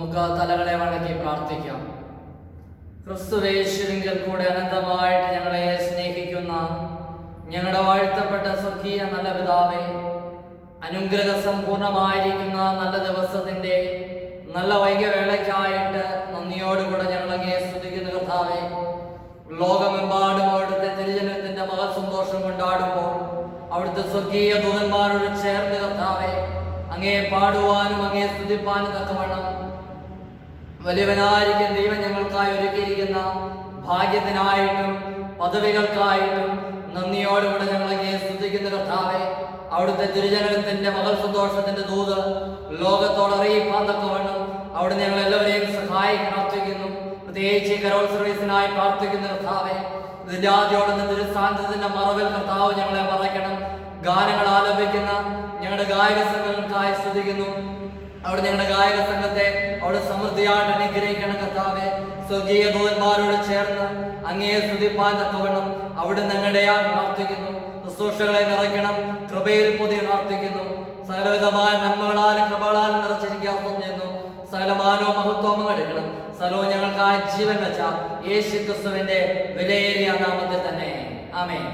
നമുക്ക് തലകളെ വണക്കി പ്രാർത്ഥിക്കാം. ക്രിസ്തുവേശുവിങ്കൽ കൂടെ അനന്തമായിട്ട് ഞങ്ങളെ സ്നേഹിക്കുന്ന ഞങ്ങളുടെ വാഴ്ത്തപ്പെട്ട സ്വർഗീയ നല്ല പിതാവേ, അനുഗ്രഹ സമ്പൂർണമായിരിക്കുന്ന നല്ല ദിവസത്തിന്റെ നല്ല വൈകവേളയ്ക്കായിട്ട് നന്ദിയോടുകൂടെ ഞങ്ങളങ്ങേ സ്തുതിക്കുന്ന കർത്താവേ, ലോകമെമ്പാടും അവിടുത്തെ തിരുജനത്തിന്റെ മഹൽ സന്തോഷം കൊണ്ടാടുമ്പോൾ അവിടുത്തെ സ്വർഗീയ ദൂതന്മാരോട് ചേർന്ന് കർത്താവേ, അങ്ങേ പാടുവാനും അങ്ങേ സ്തുതിപ്പാനും തക്കവണ്ണം വലിയവനായിരിക്കും ദൈവം ഞങ്ങൾക്കായി ഒരുക്കിയിരിക്കുന്ന ഭാഗ്യത്തിനായിട്ടും പദവികൾക്കായിട്ടും നന്ദിയോടുകൂടെ ഞങ്ങളങ്ങേ സ്തുതിക്കുന്ന കർത്താവേ, അവിടുത്തെ തിരുജനത്തിന്റെ മഹൽ സന്തോഷത്തിന്റെ ദൂത് ലോകത്തോട് അറിയിപ്പാൻ തക്കവണ്ണം അവിടെ ഞങ്ങൾ എല്ലാവരെയും സഹായിക്കാൻ പ്രാർത്ഥിക്കുന്നു. പ്രത്യേകിച്ച് കരോൾ സർവീസിനായി പ്രാർത്ഥിക്കുന്ന കർത്താവേ, ഇതിന്റെ ആദ്യോടെ തിരുസാന്നിധ്യത്തിന്റെ മറവിൽ കർത്താവ് ഞങ്ങളെ മറയ്ക്കണം. ഗാനങ്ങൾ ആലപിക്കുന്ന ഞങ്ങളുടെ ഗായക സംഘങ്ങൾക്കായി സ്തുതിക്കുന്നു. അവിടെ ഞങ്ങളുടെ ഗായക സംഘത്തെ അവിടെ സമൃദ്ധിയായിട്ട് അനുഗ്രഹിക്കണം കർത്താവെ. സ്വർഗീയ ദൂതന്മാരോട് ചേർന്ന് അങ്ങേ സ്തുതിപ്പാൻ തക്കവണ്ണം അവിടെ ഞങ്ങളുടെ പ്രാർത്ഥിക്കുന്നു. ശുശ്രൂഷകളെ നിറയ്ക്കണം, കൃപയിൽ പുതിയ പ്രാർത്ഥിക്കുന്നു. സകലവിധമായ നന്മകളാലും കൃപകളാലും നിറച്ചിരിക്കാറും ചെയ്യുന്നു. സകലമാനോ മഹത്വവും എടുക്കണം. സകലവും ഞങ്ങൾക്കായി ജീവൻ വെച്ച യേശു ക്രിസ്തുവിന്റെ വിലയേറിയ നാമത്തിൽ തന്നെ ആമേൻ.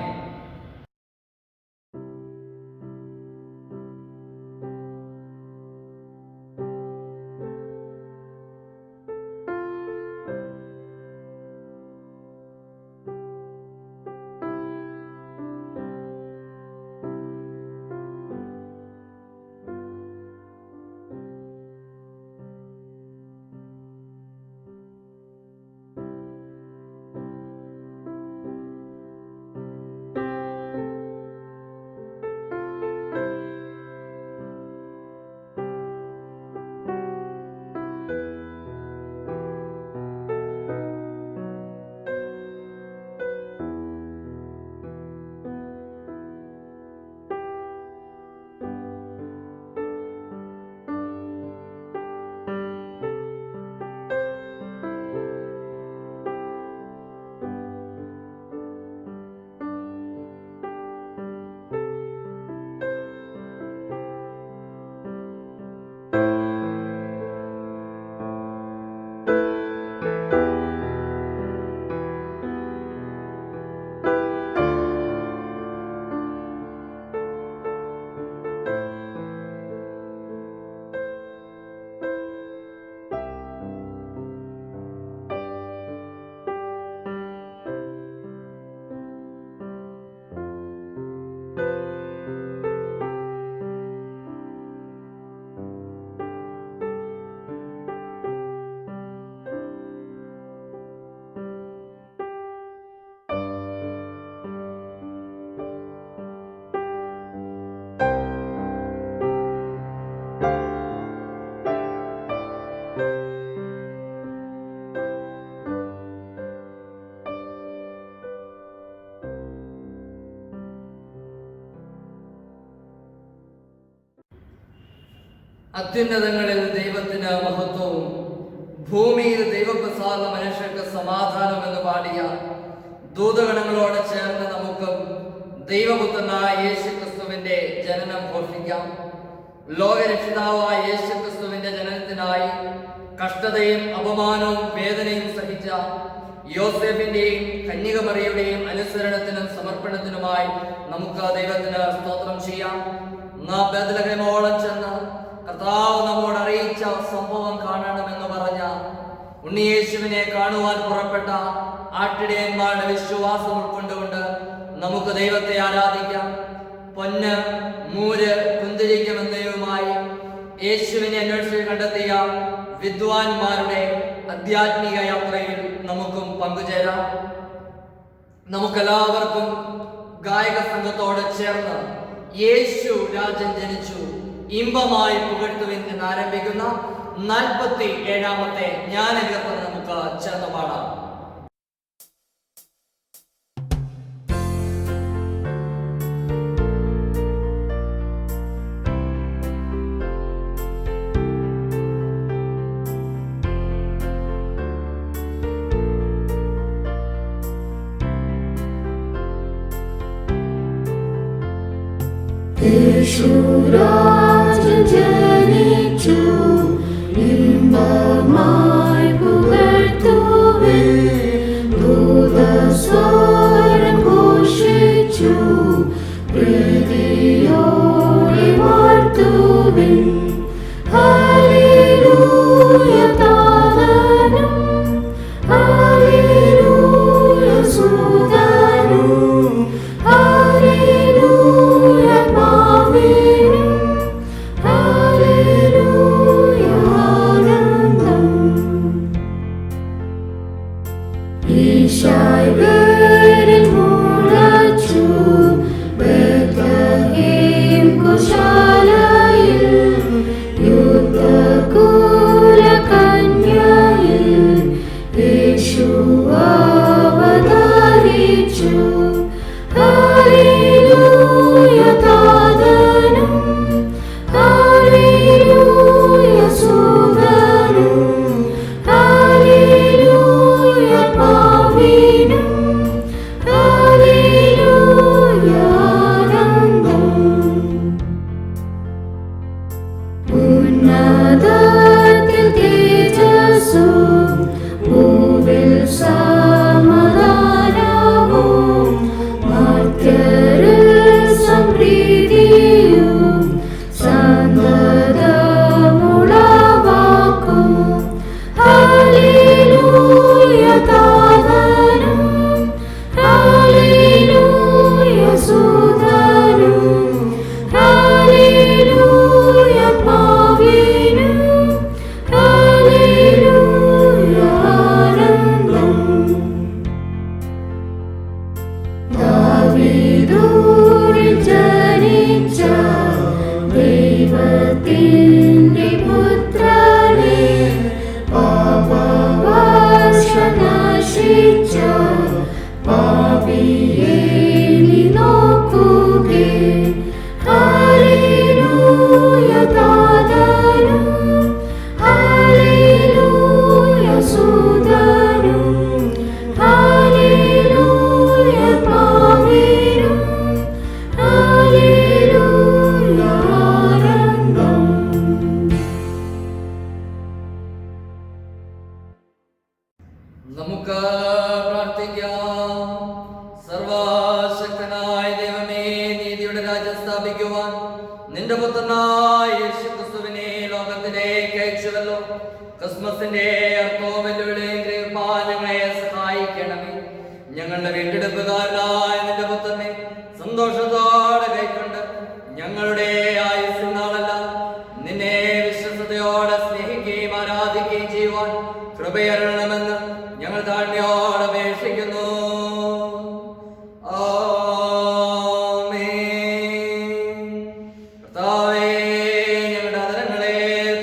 അത്യുന്നതങ്ങളിൽ ദൈവത്തിന് മഹത്വവും ഭൂമിയിൽ ദൈവപ്രസാദ മനുഷ്യർക്ക് സമാധാനം എന്ന് പാടിയ ദൂതഗണങ്ങളോട് ചേർന്ന് നമുക്ക് ദൈവപുത്രനായ യേശു ക്രിസ്തുവിന്റെ ജനനം ഘോഷിക്കാം. ലോകരക്ഷിതാവായ യേശു ക്രിസ്തുവിന്റെ ജനനത്തിനായി കഷ്ടതയും അപമാനവും വേദനയും സഹിച്ച യോസേഫിന്റെയും കന്യകമറിയുടെയും അനുസരണത്തിനും സമർപ്പണത്തിനുമായി നമുക്ക് ദൈവത്തിന് സ്തോത്രം ചെയ്യാം. നാം ബേത്ലഹേമോളം ചെന്ന് കർത്താവ് നമ്മോട് അറിയിച്ച സംഭവം കാണണമെന്ന് പറഞ്ഞ ഉണ്ണിയേശുവിനെ കാണുവാൻ പുറപ്പെട്ട ആട്ടിടയന്മാരുടെ വിശ്വാസം ഉൾക്കൊണ്ടുകൊണ്ട് നമുക്ക് ദൈവത്തെ ആരാധിക്കാം. പൊന്ന്, മൂര്, കുന്തിരിക്കം എന്നിവയുമായി യേശുവിനെ അന്വേഷിച്ച് കണ്ടെത്തിയ വിദ്വാൻമാരുടെ ആധ്യാത്മിക യാത്രയിൽ നമുക്കും പങ്കുചേരാം. നമുക്കെല്ലാവർക്കും ഗായക സംഘത്തോട് ചേർന്ന് യേശു രാജൻ ജനിച്ചു ഇമ്പമായി പുകഴ്ത്തുവിൻ എന്നാരംഭിക്കുന്ന 47ാമത്തെ ജ്ഞാനകീർത്തനം നമുക്ക് ചേർന്ന് പാടാം. യേശു രാജൻ ജനിച്ചു ഇമ്പമായി പുകഴ്ത്തുവിൻ, ദൂതസ്വരം ഘോഷിച്ചു പ്രീതിയോടെ വാഴ്ത്തുവിൻ. ഹല്ലേലൂയ താതനും ഹല്ലേലൂയ സുതനും ഹല്ലേലൂയ ആത്മാവിനും ഹല്ലേലൂയ ആനന്ദം. ഈശായികളിൽ മുളച്ചു ബേത്ലഹേം കുശാലയിൽ, യുദ്ധകുലകന്യയിൽ യേശു അവതരിച്ചു. ഹല്ലേലൂയ താതനും ഹല്ലേലൂയ സുതനും ഹല്ലേലൂയ ആത്മാവിനും ഹല്ലേലൂയ ആനന്ദം. ഉന്നതത്തിൽ തേജസ്സും ഭൂവിൽ സമാധാനവും, മർത്യരിൽ സംപ്രീതിയും സന്തതമുളവാക്കും. ഹല്ലേലൂയ താതനും ഹല്ലേലൂയ സുതനും ഹല്ലേലൂയ ആത്മാവിനും ഹല്ലേലൂയ ആനന്ദം. ദാവീദൂരിൽ ജനിച്ച ദൈവത്തിന്റെ പുത്രനെ, പാപവർഷം നശിച്ച പാപിയെ നീ നോക്കുകേ. ഹല്ലേലൂയ താതനും ഹല്ലേലൂയ സുതനും ഹല്ലേലൂയ ആത്മാവിനും ഹല്ലേലൂയ ആനന്ദം. നമുക്ക് പ്രാർത്ഥിക്കാം. സർവശക്തനായ ദൈവമേ, നീതിയുടെ രാജ്യം സ്ഥാപിക്കുവാൻ നിന്റെ പുത്രനായ യേശുക്രിസ്തുവിനെ ലോകത്തിലേക്ക് അയച്ചുവല്ലോ. ക്രിസ്മസിന്റെ അർത്ഥവും വെല്ലുവിളിയും ഗ്രഹിപ്പാൻ ഞങ്ങളെ സഹായിക്കണമേ. ഞങ്ങളുടെ വീണ്ടെടുപ്പുകാരനായ നിന്റെ പുത്രനെ സന്തോഷത്തോടെ കൈക്കൊണ്ട് ഞങ്ങളുടെ ആയുസ്സിൽ നാളെല്ലാം നിന്നെ വിശ്വസതയോടെ സ്നേഹിക്കുകയും ആരാധിക്കുകയും ചെയ്യുവാൻ കൃപയരണമെന്ന് ഞങ്ങൾ താഴ്മയോടെ അപേക്ഷിക്കുന്നു. ആമേൻ. കർത്താവേ, ഞങ്ങളുടെ അധരങ്ങളെ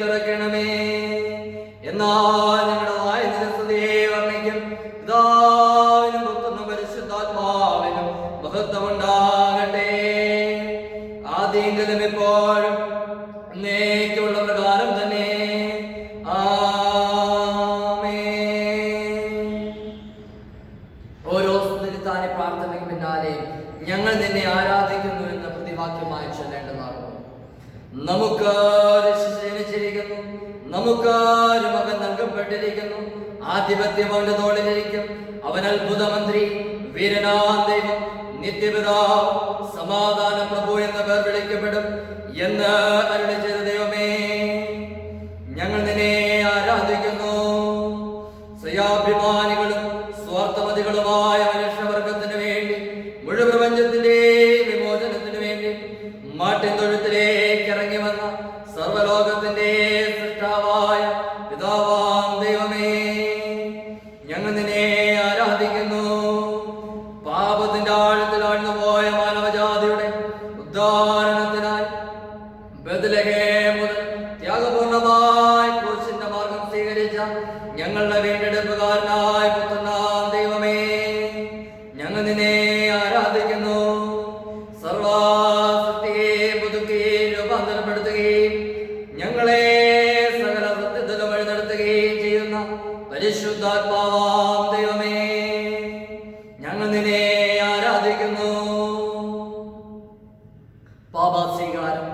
തുറക്കണമേ, എന്നാൽ ഞങ്ങളുടെ വായ നിരസ്തുതിയെ വർണ്ണിക്കും. പിതാവിനും പുത്രനും പരിശുദ്ധാത്മാവിനും മഹത്വമുണ്ടാകട്ടെ, ആദ്യമെങ്കിലും ഇപ്പോഴും എന്നേക്കുമുള്ള പ്രകാരം തന്നെ. ഓരോ സ്തുതിത്താനെ പ്രാർത്ഥനയ്ക്ക് പിന്നാലെ ഞങ്ങൾ നിന്നെ ആരാധിക്കുന്നു എന്ന പ്രതിവാക്യമായി ചൊല്ലേണ്ടതാണ്. നമുക്ക് ജനിച്ചിരിക്കുന്നു, നമുക്ക് ഒരു മകൻ നൽകപ്പെട്ടിരിക്കുന്നു, ആധിപത്യം അവന്റെ തോളിലിരിക്കും. അവൻ അത്ഭുതമന്ത്രി, വീരനാം ദൈവം, നിത്യപിതാവ്, സമാധാന പ്രഭു എന്ന പേർ വിളിക്കപ്പെടും എന്ന് അരുളി ചെയ്ത ദൈവമേ, ഞങ്ങൾ നിന്നെ ആരാധിക്കുന്നു. സ്വയാഭിമാനികളും സ്വാർത്ഥമതികളുമായ മനുഷ്യവർഗത്തിന് വേണ്ടി, മുഴുവൻ പ്രപഞ്ചത്തിന്റെ വിമോചനത്തിന് വേണ്ടി മാട്ടിൻ തൊഴുത്തിലേക്ക് ഇറങ്ങി വന്ന സർവലോകത്തിന്റെ സൃഷ്ടാവായ പിതാവാം ദൈവമേ, ഞങ്ങൾ നിന്നെ ആരാധിക്കുന്നു. പാപത്തിന്റെ ആഴത്തിൽ ആഴ്ന്നു പോയ മാനവജാതിയുടെ ഉദ്ധാരണത്തിനായി ബേത്ലഹേം മുതൽ ത്യാഗപൂർണമായി ക്രൂശിന്റെ മാർഗം സ്വീകരിച്ച ഞങ്ങളുടെ വീണ്ടെടുപ്പുകാരനായ പുത്രനാം ദൈവമേ, ഞങ്ങൾ നിന്നെ ആരാധിക്കുന്നു. സർവസൃഷ്ടിയെ പുതുക്കുകയും രൂപാന്തരപ്പെടുത്തുകയും ഞങ്ങളെ സകല സത്യത്തിലും വഴി നടത്തുകയും ചെയ്യുന്ന പരിശുദ്ധാത്മാവാം ദൈവമേ, ഞങ്ങൾ നിന്നെ ആരാധിക്കുന്നു. പാപസ്വീകാരം.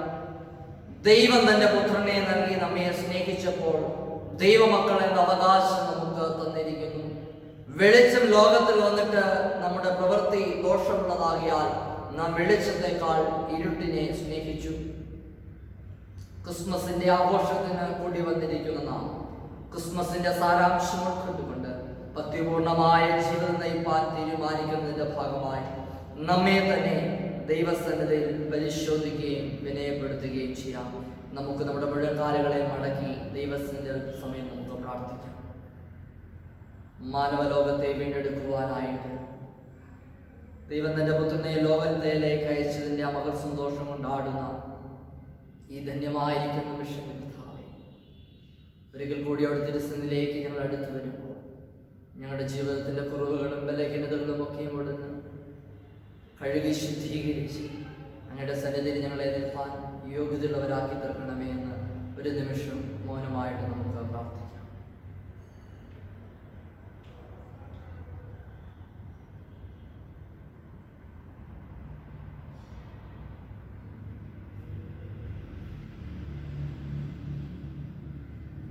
ദൈവം തന്റെ പുത്രനെ നൽകി നമ്മെ സ്നേഹിച്ചപ്പോൾ ദൈവമക്കൾ എന്ന അവകാശം നമുക്ക് തന്നിരിക്കുന്നു. വെളിച്ചം ലോകത്തിൽ വന്നിട്ട് നമ്മുടെ പ്രവൃത്തി ദോഷമുള്ളതാകിയാൽ നാം വെളിച്ചത്തെക്കാൾ ഇരുട്ടിനെ സ്നേഹിച്ചു. ക്രിസ്മസിന്റെ ആഘോഷത്തിന് കൂടി വന്നിരിക്കുന്ന നാം ക്രിസ്മസിന്റെ സാരാംശം ഉൾക്കൊണ്ടുകൊണ്ട് ഭക്തിപൂർണമായ ജീവിതം നയിപ്പാൻ തീരുമാനിക്കുന്നതിന്റെ ഭാഗമായി നമ്മെ തന്നെ ദൈവസന്നിധിയിൽ പരിശോധിക്കുകയും വിനയപ്പെടുത്തുകയും ചെയ്യാം. നമുക്ക് നമ്മുടെ മുഴങ്കാലുകളെ മടക്കി ദൈവത്തിന്റെ സമയം നമുക്ക് പ്രാർത്ഥിക്കാം. മാനവലോകത്തെ വീണ്ടെടുക്കുവാനായിട്ട് ദൈവം തന്റെ പുത്രനെ ലോകത്തിലേക്ക് അയച്ചതിന്റെ മകർ സന്തോഷം കൊണ്ടാടുന്ന ഈ ധന്യമായിരിക്കുന്ന നിമിഷത്തിൽ ഒരിക്കൽ കൂടി അവിടെ തിരുസന്നിധിയിലേക്ക് ഞങ്ങൾ അടുത്തു വരുമ്പോൾ ഞങ്ങളുടെ ജീവിതത്തിന്റെ കുറവുകളും ബലഹീനതകളും ഒക്കെയും ഇവിടുന്ന് കഴുകി ശുദ്ധീകരിച്ച് അങ്ങയുടെ സന്നിധിയിൽ ഞങ്ങളെ നിൽപ്പാൻ യോഗ്യതയുള്ളവരാക്കി തീർക്കണമേ എന്ന് ഒരു നിമിഷം മൗനമായിട്ട് നമുക്ക് പ്രാർത്ഥിക്കാം.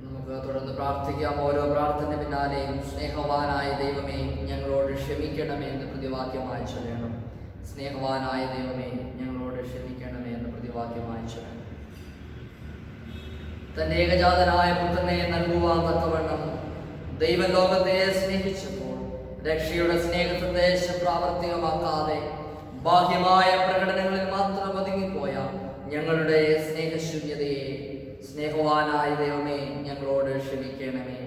നമുക്ക് തുടർന്ന് പ്രാർത്ഥിക്കാം. ഓരോ പ്രാർത്ഥന പിന്നാലെയും സ്നേഹവാനായ ദൈവമേ ഞങ്ങളോട് ക്ഷമിക്കണമേ എന്ന് പ്രതിവാക്യമായി ചൊല്ലണം. സ്നേഹവാനായ ദൈവമേ ഞങ്ങളോട് ക്ഷമിക്കണമേ എന്ന് പ്രതിവാക്യമായി ചൊല്ലണം. തന്റെ ഏകജാതനായ പുത്രനെ നൽകുവാൻ തക്കവണ്ണം ദൈവം ലോകത്തെ സ്നേഹിച്ചപ്പോൾ രക്ഷയുടെ സ്നേഹ സന്ദേശം പ്രാവർത്തികമാക്കാതെ ബാഹ്യമായ പ്രകടനങ്ങളിൽ മാത്രം ഒതുങ്ങിപ്പോയ ഞങ്ങളുടെ സ്നേഹശൂന്യതയെ സ്നേഹവാനായ ദൈവമേ ഞങ്ങളോട് ക്ഷമിക്കണമേ.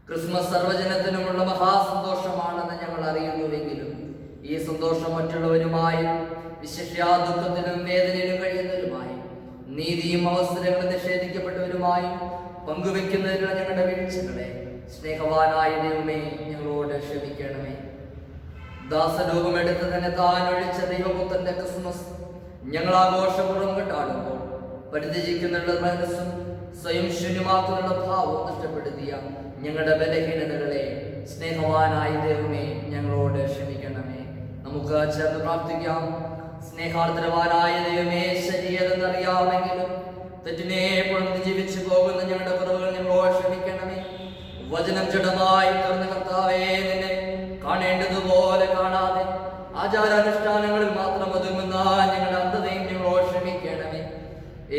ക്രിസ്മസ് സർവ്വജനത്തിനുമുള്ള മഹാസന്തോഷമാണെന്ന് ഞങ്ങൾ അറിയുന്നുവെങ്കിലും ഈ സന്തോഷം മറ്റുള്ളവരുമായും വിശിഷ്യാ ദുഃഖത്തിലും വേദനയിലും കഴിയുന്നവരുമായും നീതിയും അവസരങ്ങളും നിഷേധിക്കപ്പെട്ടവരുമായും പങ്കുവെക്കുന്നതിനുള്ള ഞങ്ങളുടെ വീഴ്ചകളെ സ്നേഹവാനായ ദൈവമേ ഞങ്ങളോട് ക്ഷമിക്കണമേ. ദാസരൂപമെടുത്ത് തന്നെ താൻ ഒഴിച്ച ദൈവപുത്രന്റെ ക്രിസ്മസ് ഞങ്ങൾ ആഘോഷപൂർവ്വം കൊണ്ടാടുമ്പോൾ പരിത്യജിക്കുന്നുള്ള മനസ്സും സ്വയം ശൂന്യമാക്കുന്നുള്ള ഭാവവും നഷ്ടപ്പെടുത്തിയ ഞങ്ങളുടെ ബലഹീനതകളെ സ്നേഹവാനായ ദൈവമേ ഞങ്ങളോട് ക്ഷമിക്കണമേ. നമുക്ക് ചേർന്ന് പ്രാർത്ഥിക്കാം. സ്നേഹാർദ്രവാനായ ദൈവമേ, ശരീരമെന്നറിയാമെങ്കിലും തെറ്റിനെ പുറത്ത് ജീവിച്ചു പോകുന്ന ഞങ്ങളുടെ കുറവുകൾ ഞങ്ങളോട് ക്ഷമിക്കണമേ. വചനം ജഡമായി തുറന്ന കർത്താവേ, നിന്നെ കാണേണ്ടതുപോലെ കാണാതെ ആചാരാനുഷ്ഠാനങ്ങളിൽ മാത്രം ഒതുങ്ങുന്ന ഞങ്ങളുടെ അന്ധതയും ഞങ്ങളോട് ക്ഷമിക്കണമേ.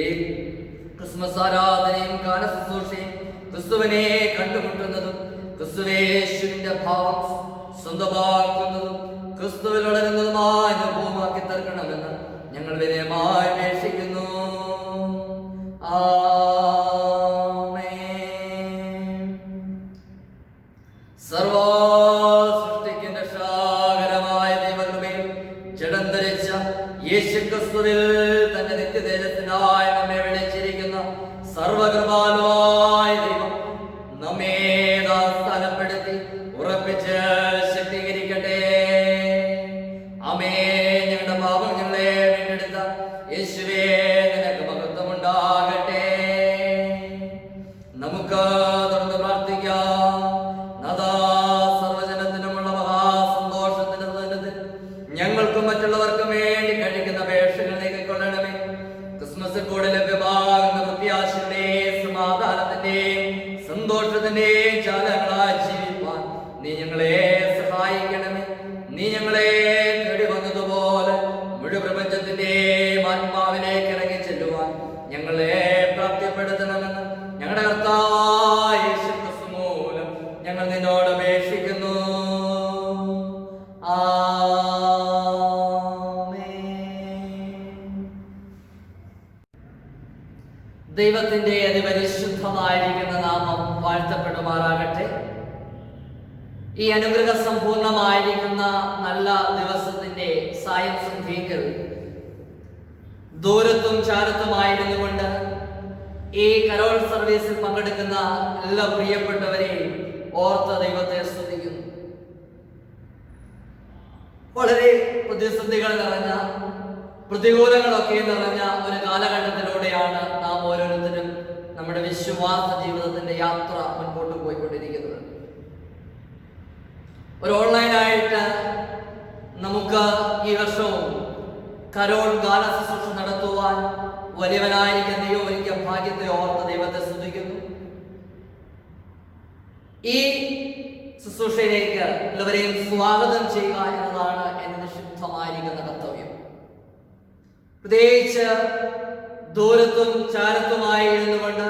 ഈ ക്രിസ്മസ് ആരാധനയും ഗാനശുശ്രൂഷയും ക്രിസ്തുവിനെ കണ്ടുമുട്ടുന്നതും ക്രിസ്തുവേശുവിന്റെ ഭാവം സ്വന്തമാക്കുന്നതും ക്രിസ്തുവിൽ വളരുന്നതുമായ അനുഭവമാക്കി തീർക്കണമെന്ന് ഞങ്ങൾ വിനയമായി അപേക്ഷിക്കുന്നു. സർവസൃഷ്ടിക്കിന്റെ രക്ഷാകരമായ ദൈവകൃപയിൽ ജഡം ധരിച്ച യേശുക്രിസ്തുവിൽ തന്റെ നിത്യതേജസ്സിനായി നമ്മെ വിളിച്ചിരിക്കുന്ന സർവകൃപാലുവായ ദൈവം നമ്മെ സ്ഥാനപ്പെടുത്തി ഉറപ്പിച്ച് ശക്തീകരിക്കട്ടെ. ആമേ. ഞങ്ങളുടെ പാപം ഞങ്ങളെ വീണ്ടെടുത്ത യേശുവേ, നിനക്ക് മഹത്വമുണ്ടാകട്ടെ. നമുക്ക് തുടർന്ന് പ്രാർത്ഥിക്കാം. നാഥാ, സർവ്വജനത്തിനുമുള്ള മഹാസന്തോഷത്തിന്റെ സന്നിധിയിൽ ഞങ്ങൾക്കും മറ്റുള്ളവർക്കും വേണ്ടി കഴിക്കുന്ന അപേക്ഷകൾ നീക്കിക്കൊള്ളണമേ. ക്രിസ്മസിൽ കൂടെ ലഭ്യമാകുന്ന പ്രത്യാശയുടെയും സമാധാനത്തിന്റെയും സന്തോഷത്തിന്റെയും ചാലങ്ങളായി ജീവിപ്പാൻ നീ ഞങ്ങളെ സഹായിക്കണമേ. നീ ഞങ്ങളെ തേടി വന്നതുപോലെ മുഴു പ്രപഞ്ചത്തിന്റെയും ആത്മാവിലേക്ക് ഇറങ്ങി ചെല്ലുവാൻ ഞങ്ങളെ പ്രാപ്തിപ്പെടുത്തണമെന്ന് ഞങ്ങളുടെ കർത്താവായ യേശുക്രിസ്തു മൂലം ഞങ്ങൾ നിന്നോട് അപേക്ഷിക്കുന്നു. ദൈവത്തിന്റെ അതിപരിശുദ്ധമായിരിക്കുന്ന നാമം വാഴ്ത്തപ്പെടുമാറാകട്ടെ. ഈ അനുഗ്രഹ സമ്പൂർണമായിരിക്കുന്ന നല്ല ദിവസത്തിന്റെ സായം സന്ധ്യയ്ക്ക് ദൂരത്തും ചാരത്തുമായിരുന്നു കൊണ്ട് ഈ കരോൾ സർവീസിൽ പങ്കെടുക്കുന്ന എല്ലാ പ്രിയപ്പെട്ടവരെയും ഓർത്ത ദൈവത്തെ സ്തുതിക്കുന്നു. വളരെ പ്രതിസന്ധികൾ നിറഞ്ഞ പ്രതികൂലങ്ങളൊക്കെ നിറഞ്ഞ ഒരു കാലഘട്ടത്തിലൂടെയാണ് നാം ഓരോരുത്തരും നമ്മുടെ വിശ്വാസ ജീവിതത്തിന്റെ യാത്ര മുൻപോട്ട് പോയിക്കൊണ്ടിരിക്കുന്നത്. ഒരു ഓൺലൈനായിട്ട് നമുക്ക് ഈ വർഷവും കരോൾ ഗാന ശുശ്രൂഷ നടത്തുവാൻ വലിയവനായിരിക്കുന്ന ദൈവം ഒരുക്കിയ ഭാഗ്യത്തെ ഓർത്ത് ദൈവത്തെ സ്തുതിക്കുന്നു. ഈ ശുശ്രൂഷയിലേക്ക് എല്ലാവരെയും സ്വാഗതം ചെയ്യുക എന്നതാണ് എന്റെ നിക്ഷിപ്തമായിരിക്കുന്ന കർത്തവ്യം. പ്രത്യേകിച്ച് ദൂരത്തും ചാരത്തുമായി ഇരുന്നുകൊണ്ട്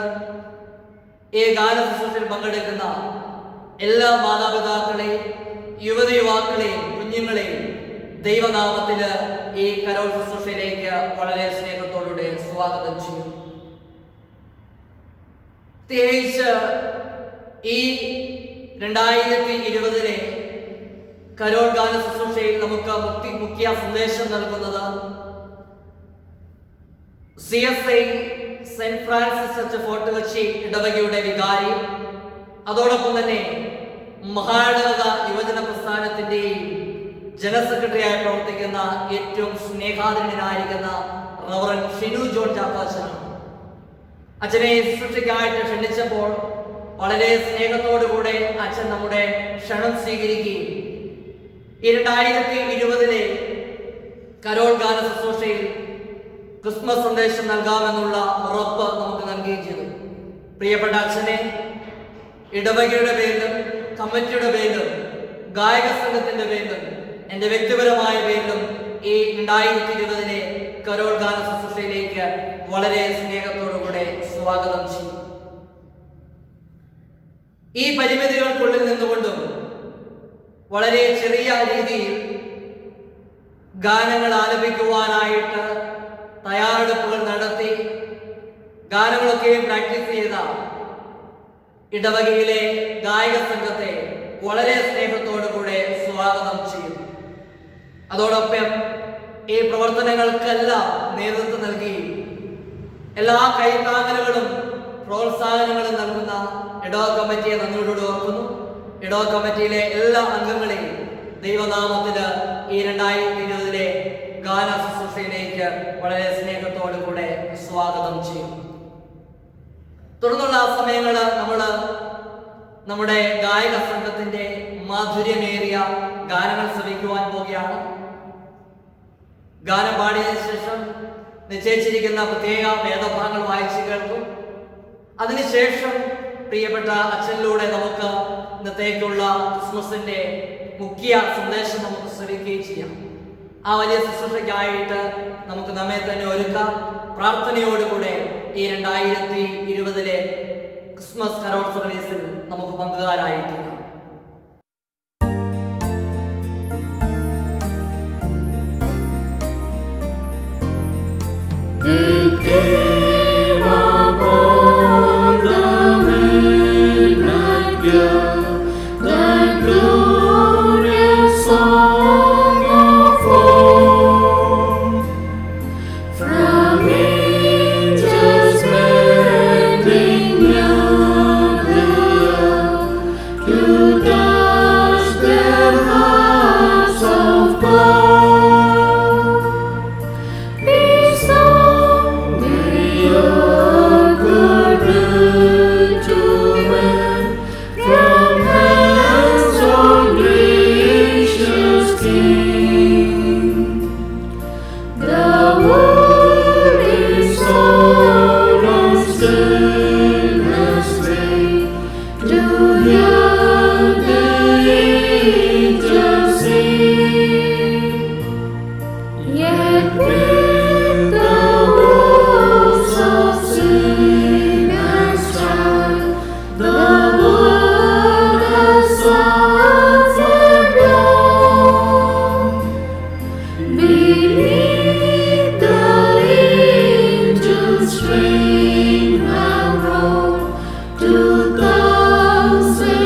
ഈ ഗാന ശുശ്രൂഷയിൽ പങ്കെടുക്കുന്ന എല്ലാ മാതാപിതാക്കളെയും യുവതിയുവാക്കളെയും കുഞ്ഞുങ്ങളെയും ദൈവനാമത്തില് ഈ കരോൾ ശുശ്രൂഷയിലേക്ക് വളരെ സ്നേഹത്തോടെ സ്വാഗതം ചെയ്യും. പ്രത്യേകിച്ച് ഈ 2020 കരോൾ ഗാന ശുശ്രൂഷയിൽ നമുക്ക് മുഖ്യ സന്ദേശം നൽകുന്നത് CSI saint Francis church fort Kochi ഇടവകയുടെ വികാരി, അതോടൊപ്പം തന്നെ മഹാടക യുവജന പ്രസ്ഥാനത്തിന്റെയും ജനറൽ സെക്രട്ടറിയായി പ്രവർത്തിക്കുന്ന ഏറ്റവും സ്നേഹാധീനനായിരിക്കുന്ന റവറൻ ഷിനു ജോൺ ചാക്കോച്ചനാണ്. അച്ഛനെ ശുശ്രൂഷയ്ക്കായിട്ട് ക്ഷണിച്ചപ്പോൾ വളരെ സ്നേഹത്തോടുകൂടെ അച്ഛൻ നമ്മുടെ ക്ഷണം സ്വീകരിക്കുകയും ഈ 2020 കരോൾ ഗാന ശുശ്രൂഷയിൽ ക്രിസ്മസ് സന്ദേശം നൽകാമെന്നുള്ള ഉറപ്പ് നമുക്ക് നൽകുകയും ചെയ്തു. പ്രിയപ്പെട്ട അച്ഛനെ ഇടവകയുടെ പേരിലും കമ്മിറ്റിയുടെ പേരിലും ഗായക സംഘത്തിന്റെ പേരിലും എൻ്റെ വ്യക്തിപരമായ പേരിലും ഈ 2020 കരോൾ ഗാന ശുശ്രൂഷയിലേക്ക് വളരെ സ്നേഹത്തോടുകൂടെ സ്വാഗതം ചെയ്യും. ഈ പരിമിതികൾക്കുള്ളിൽ നിന്നുകൊണ്ടും വളരെ ചെറിയ രീതിയിൽ ഗാനങ്ങൾ ആലപിക്കുവാനായിട്ട് തയ്യാറെടുപ്പുകൾ നടത്തി ഗാനങ്ങളൊക്കെയും പ്രാക്ടീസ് ചെയ്ത ഇടവകയിലെ ഗായക സംഘത്തെ വളരെ സ്നേഹത്തോടുകൂടെ സ്വാഗതം ചെയ്യും. അതോടൊപ്പം ഈ പ്രവർത്തനങ്ങൾക്കെല്ലാം നേതൃത്വം നൽകി എല്ലാ കൈത്താങ്ങലുകളും പ്രോത്സാഹനങ്ങളും നൽകുന്ന ഇടവക കമ്മിറ്റിയെ നന്ദിയോടുകൂടി ഓർക്കുന്നു. ഇടവക കമ്മിറ്റിയിലെ എല്ലാ അംഗങ്ങളെയും ദൈവനാമത്തില് ഈ 2020 ഗാന ശുശ്രൂഷയിലേക്ക് വളരെ സ്നേഹത്തോടു കൂടെ സ്വാഗതം ചെയ്യും. തുടർന്നുള്ള സമയങ്ങൾ നമ്മുടെ ഗായക സംഘത്തിന്റെ മാധുര്യമേറിയ ഗാനങ്ങൾ ശ്രവിക്കുവാൻ പോവുകയാണ്. ഗാനം പാടിയതിനു ശേഷം നിശ്ചയിച്ചിരിക്കുന്ന പ്രത്യേക വേദഭാഗങ്ങൾ വായിച്ചു കേൾക്കും. അതിനുശേഷം പ്രിയപ്പെട്ട അച്ഛനിലൂടെ നമുക്ക് ഇന്നത്തേക്കുള്ള ക്രിസ്മസിന്റെ മുഖ്യ സന്ദേശം നമുക്ക് ശ്രവിക്കുകയും ചെയ്യാം. ആ വലിയ ശുശ്രൂഷയ്ക്കായിട്ട് നമുക്ക് നമ്മെ തന്നെ ഒരുക്കാം. പ്രാർത്ഥനയോടുകൂടെ ഈ 2020 ക്രിസ്മസ് കരോൾ സർവീസിൽ നമുക്ക് പങ്കുകാരായിട്ടുണ്ട്. Spring and roll 2000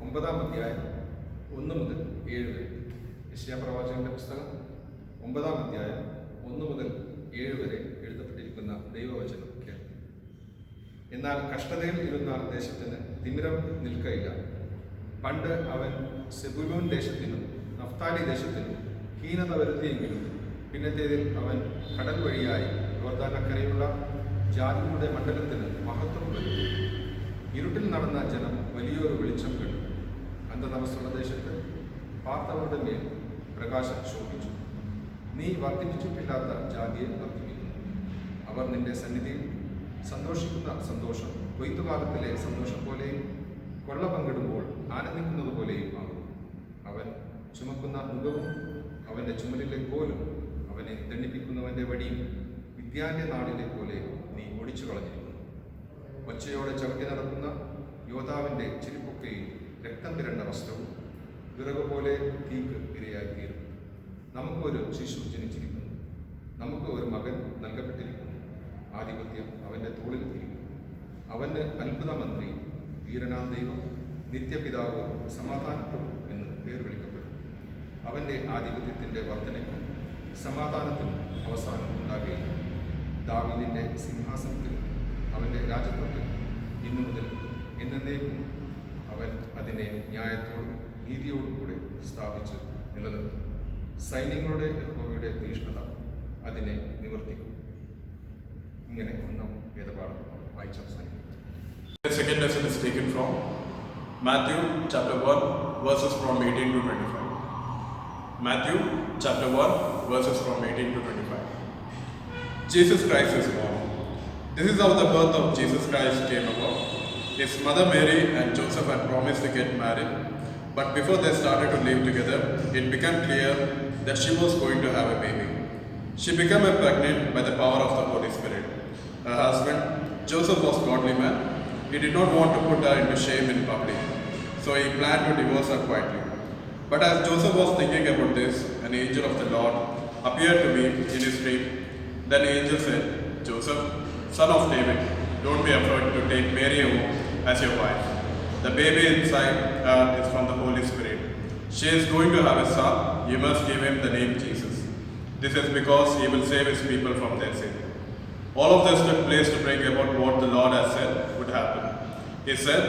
9-ാം അധ്യായം 1 മുതൽ 7 വരെ. യെശയ്യാപ്രവാചകന്റെ പുസ്തകം 9-ാം അധ്യായം 1 മുതൽ 7 വരെ എഴുതപ്പെട്ടിരിക്കുന്ന ദൈവവചനം കേൾക്കും. എന്നാൽ കഷ്ടതയിൽ ഇരുന്ന ദേശത്തിന് തിമിരം നിൽക്കയില്ല. പണ്ട് അവൻ സെബുലൂൻ ദേശത്തിനും നഫ്താലി ദേശത്തിനും ഹീനത വരുത്തിയെങ്കിലും പിന്നത്തേതിൽ അവൻ കടൽ വഴിയായി യോർദാനക്കരയുള്ള ജാതികളുടെ മണ്ഡലത്തിന് മഹത്വം വരുത്തി. ഇരുട്ടിൽ നടന്ന ജനം വലിയൊരു വെളിച്ചം കണ്ടു. അന്ധതമസ്സുള്ള ദേശത്ത് പാർത്തവരുടെ മേൽ പ്രകാശം ശോഭിച്ചു. നീ വർദ്ധിപ്പിച്ചിട്ടില്ലാത്ത ജാതിയെ വർദ്ധിപ്പിക്കുന്നു. അവർ നിന്റെ സന്നിധിയിൽ സന്തോഷിക്കുന്ന സന്തോഷം കൊയ്ത്തുകാലത്തിലെ സന്തോഷം പോലെയും കൊള്ള പങ്കിടുമ്പോൾ ആനന്ദിക്കുന്നത് പോലെയും ആകും. അവൻ ചുമക്കുന്ന മുഖവും അവൻ്റെ ചുമലിലെ കോലും അവനെ ദണ്ഡിപ്പിക്കുന്നവൻ്റെ വടിയും വിദ്യാന്റെ നാളിലെ പോലെ നീ ഒടിച്ചു കളഞ്ഞിരിക്കുന്നു. ഒച്ചയോടെ ചവിട്ടി നടക്കുന്ന യോദ്ധാവിൻ്റെ ചെരുപ്പൊക്കെയും രക്തം തിരണ്ട വസ്ത്രവും വിറക് പോലെ തീക്ക് ഇരയായിത്തീരും. നമുക്ക് ഒരു ശിശു ജനിച്ചിരിക്കുന്നു, നമുക്ക് ഒരു മകൻ നൽകപ്പെട്ടിരിക്കുന്നു. ആധിപത്യം അവൻ്റെ തോളിൽ തിരിക്കും. അവന് അത്ഭുത മന്ത്രി, വീരനാം ദൈവം, നിത്യപിതാവ്, സമാധാനപ്രഭു എന്ന് പേർ വിളിക്കപ്പെടും. അവൻ്റെ ആധിപത്യത്തിൻ്റെ വർധനയ്ക്കും സമാധാനത്തിനും അവസാനം ഉണ്ടാകുകയില്ല. ദാവീദിന്റെ സിംഹാസനത്തിൽ അവൻ്റെ രാജത്വത്തിൽ ഇന്നു മുതൽ എന്നേക്കും അവൻ അതിനെ ന്യായത്തോടും നീതിയോടും കൂടെ സ്ഥാപിച്ച് നിലനിർത്തും. സൈന്യങ്ങളുടെ യഹോവയുടെ തീഷ്ണത അതിനെ നിവർത്തിക്കും. ഇങ്ങനെ ഒന്നാം വേദപാഠം വായിച്ച് അവസാനിക്കും. The second lesson is taken from Matthew chapter 1 verses from 18 to 25. Matthew chapter 1 verses from 18 to 25. Jesus Christ is born. This is how the birth of Jesus Christ came about. His mother Mary and Joseph had promised to get married, but before they started to live together, it became clear that she was going to have a baby. She became pregnant by the power of the Holy Spirit. Her husband, Joseph, was a godly man. He did not want to put her into shame in public, so he planned to divorce her quietly. But as Joseph was thinking about this, an angel of the Lord appeared to him in his dream. Then the angel said, "Joseph, son of David, don't be afraid to take Mary home as your wife. The baby inside her is from the Holy Spirit. She is going to have a son. You must give him the name Jesus. This is because he will save his people from their sin." All of this took place to bring about what the Lord has said would happen. He said,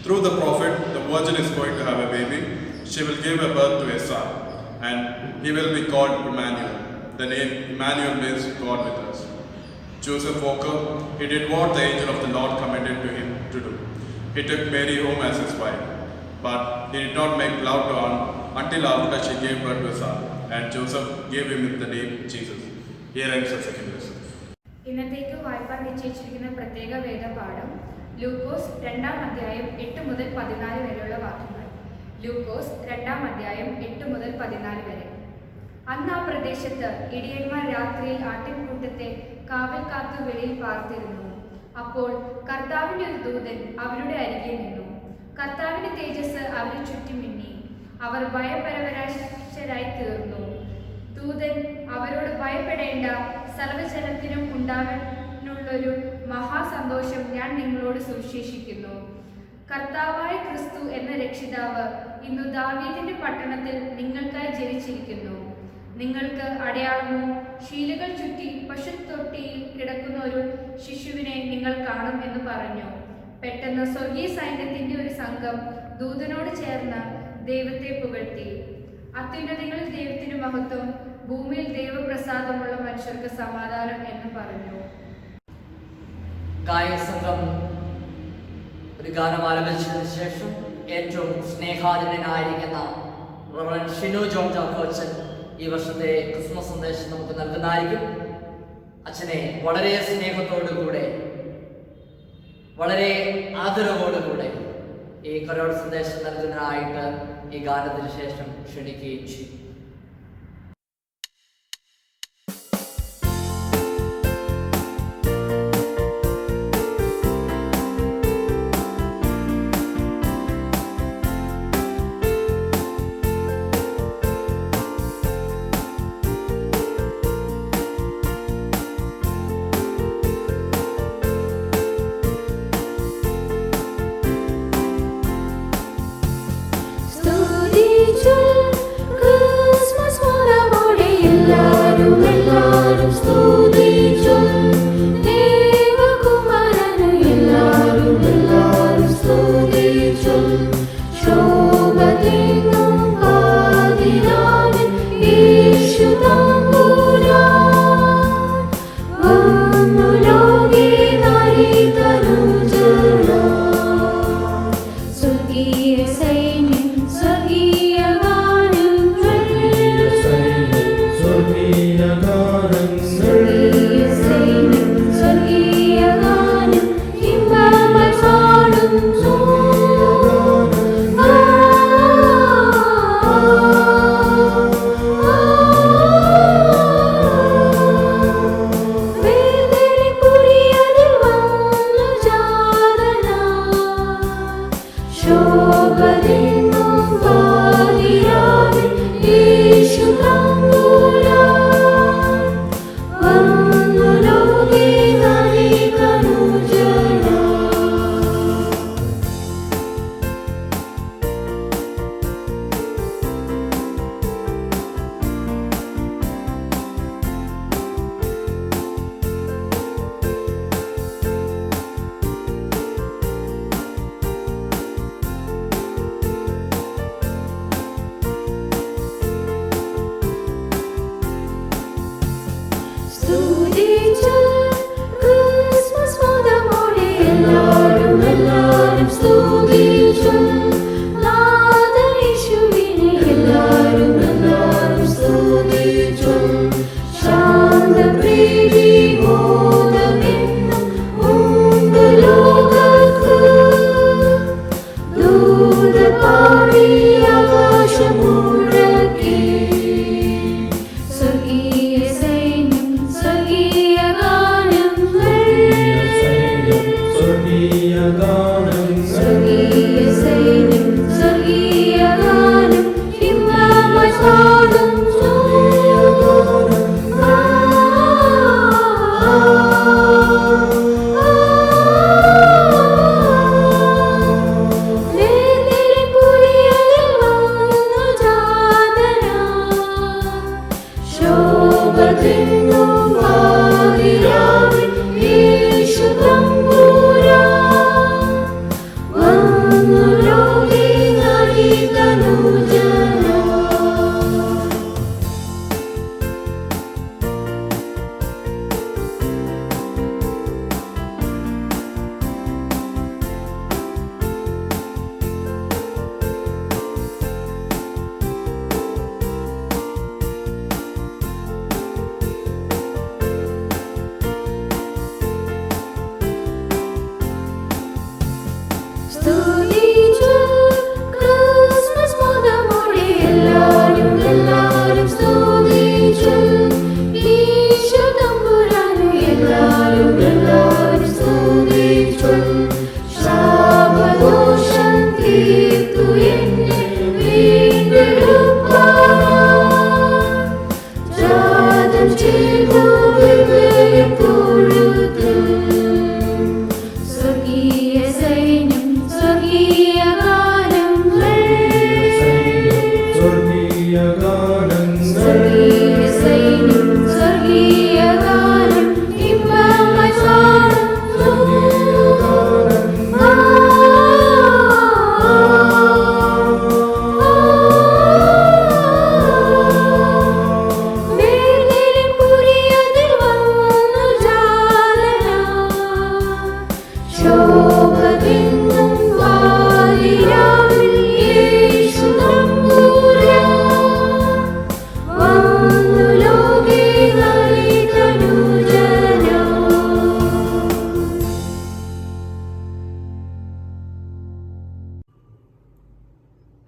"Through the prophet, the virgin is going to have a baby. She will give birth to a son, and he will be called Emmanuel." The name Emmanuel means God with us. Joseph woke up. He did what the angel of the Lord commanded to him to do. He took Mary home as his wife, but he did not make love to her until after she gave birth to a son, and Joseph gave him the name Jesus. Here ends the second lesson. ഇന്നത്തേക്ക് വായ്പാൻ നിശ്ചയിച്ചിരിക്കുന്ന പ്രത്യേക വേദപാഠം ലൂക്കോസ് 2-ാം അധ്യായം 8 മുതൽ 14 വരെയുള്ള വാക്യങ്ങൾ. ലൂക്കോസ് 2-ാം അധ്യായം 8 മുതൽ 14 വരെ. അന്ന് ആ പ്രദേശത്ത് ഇടിയന്മാർ രാത്രിയിൽ ആട്ടിൻകൂട്ടത്തെ കാവൽ കാത്തു വെളിയിൽ പാർത്തിരുന്നു. അപ്പോൾ കർത്താവിന്റെ ഒരു ദൂതൻ അവരുടെ അരികെ നിന്നു. കർത്താവിന്റെ തേജസ് അവരെ ചുറ്റി മിന്നി. അവർ ഭയപരവശരായി തീർന്നു. ദൂതൻ അവരോട്, "ഭയപ്പെടേണ്ട, സർവ്വജനത്തിനും ഉണ്ടാകാനുള്ളൊരു മഹാസന്തോഷം ഞാൻ നിങ്ങളോട് സുവിശേഷിക്കുന്നു. കർത്താവായ ക്രിസ്തു എന്ന രക്ഷിതാവ് ഇന്നു ദാവീദിന്റെ പട്ടണത്തിൽ നിങ്ങൾക്കായി ജനിച്ചിരിക്കുന്നു. നിങ്ങൾക്ക് അടയാളമോ, ശീലകൾ ചുറ്റി പശുത്തൊട്ടിയിൽ കിടക്കുന്ന ഒരു ശിശുവിനെ നിങ്ങൾ കാണും" എന്ന് പറഞ്ഞു. പെട്ടെന്ന് സ്വർഗീയ സൈന്യത്തിന്റെ ഒരു സംഘം ദൂതനോട് ചേർന്ന് ദൈവത്തെ പുകഴ്ത്തി. അത്യുന്നതങ്ങളിൽ ദൈവത്തിന് മഹത്വം, ഭൂമിയിൽ ദൈവപ്രസാദമുള്ള മനുഷ്യർക്ക് സമാധാനം എന്ന് പറഞ്ഞു. ഗായക സംഘം ഒരു ഗാനം ആലപിച്ചതിന് ശേഷം ഏറ്റവും സ്നേഹാധീനനായിരിക്കുന്ന റവറൻ ഷിനു ജോൺ ചാക്കോച്ചൻ ഈ വർഷത്തെ ക്രിസ്മസ് സന്ദേശം നമുക്ക് നൽകുന്നതായിരിക്കും. അച്ഛനെ വളരെ സ്നേഹത്തോടുകൂടെ, വളരെ ആദരവോടുകൂടെ ഈ കരോൾ സന്ദേശം നൽകുന്നതിനായിട്ട് ഈ ഗാനത്തിന് ശേഷം ക്ഷണിക്കുകയും ചെയ്യും.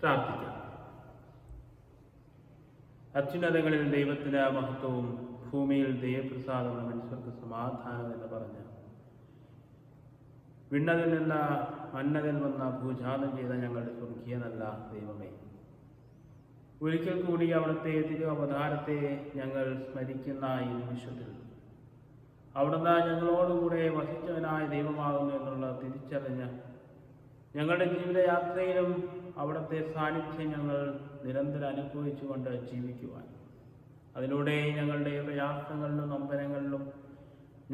പ്രാർത്ഥിക്കാം. അത്യുന്നതങ്ങളിൽ ദൈവത്തിന് മഹത്വവും ഭൂമിയിൽ ദൈവപ്രസാദവും മനുഷ്യർക്ക് സമാധാനം എന്ന് പറഞ്ഞ് വിണ്ണതിൽ നിന്ന് മന്നതിൽ വന്ന ഭൂജാതം ചെയ്ത ഞങ്ങളുടെ സ്വർഗീയ നല്ല ദൈവമേ, ഒരിക്കൽ കൂടി അവിടുത്തെ തിരു അവതാരത്തെ ഞങ്ങൾ സ്മരിക്കുന്ന ഈ നിമിഷത്തിൽ അവിടുന്ന് ഞങ്ങളോടുകൂടെ വസിച്ചവനായ ദൈവമാകുന്നു എന്നുള്ള തിരിച്ചറിഞ്ഞ് ഞങ്ങളുടെ ജീവിതയാത്രയിലും അവിടുത്തെ സാന്നിധ്യം ഞങ്ങൾ നിരന്തരം അനുഭവിച്ചുകൊണ്ട് ജീവിക്കുവാൻ, അതിലൂടെ ഞങ്ങളുടെ പ്രയാസങ്ങളിലും നൊമ്പരങ്ങളിലും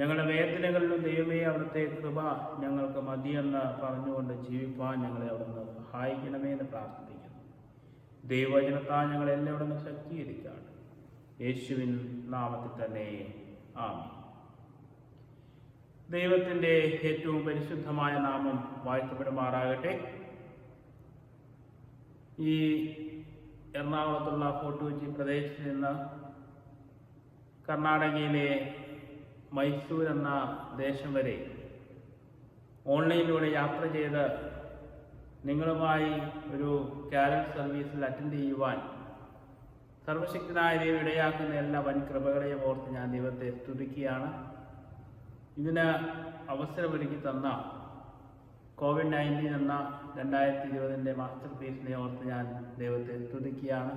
ഞങ്ങളുടെ വേദനകളിലും ദൈവമേ അവിടുത്തെ കൃപ ഞങ്ങൾക്ക് മതിയെന്ന് പറഞ്ഞുകൊണ്ട് ജീവിപ്പാൻ ഞങ്ങളെ അവിടുന്ന് സഹായിക്കണമേ എന്ന് പ്രാർത്ഥിക്കുന്നു. ദൈവവചനത്താൽ ഞങ്ങളെല്ലാം അവിടുന്ന് ശക്തീകരിക്കുകയാണ്. യേശുവിൻ നാമത്തിൽ തന്നെ ആമേൻ. ദൈവത്തിൻ്റെ ഏറ്റവും പരിശുദ്ധമായ നാമം വാഴ്ത്തപ്പെടുമാറാകട്ടെ. ഈ എറണാകുളത്തുള്ള ഫോർട്ട് കൊച്ചി പ്രദേശത്ത് നിന്ന് കർണാടകയിലെ മൈസൂർ എന്ന ദേശം വരെ ഓൺലൈനിലൂടെ യാത്ര ചെയ്ത് നിങ്ങളുമായി ഒരു കാരൽ സർവീസിൽ അറ്റൻഡ് ചെയ്യുവാൻ സർവശക്തനായ ദൈവം ഇടയാക്കുന്ന എല്ലാ വൻ കൃപകളെയും ഓർത്ത് ഞാൻ ദൈവത്തെ സ്തുതിക്കുകയാണ്. ഇതിന് അവസരമൊരുക്കി തന്ന COVID-19 എന്ന 2020 മാസ്റ്റർ പീസിനെ ഓർത്ത് ഞാൻ ദൈവത്തെ സ്തുതിക്കുകയാണ്.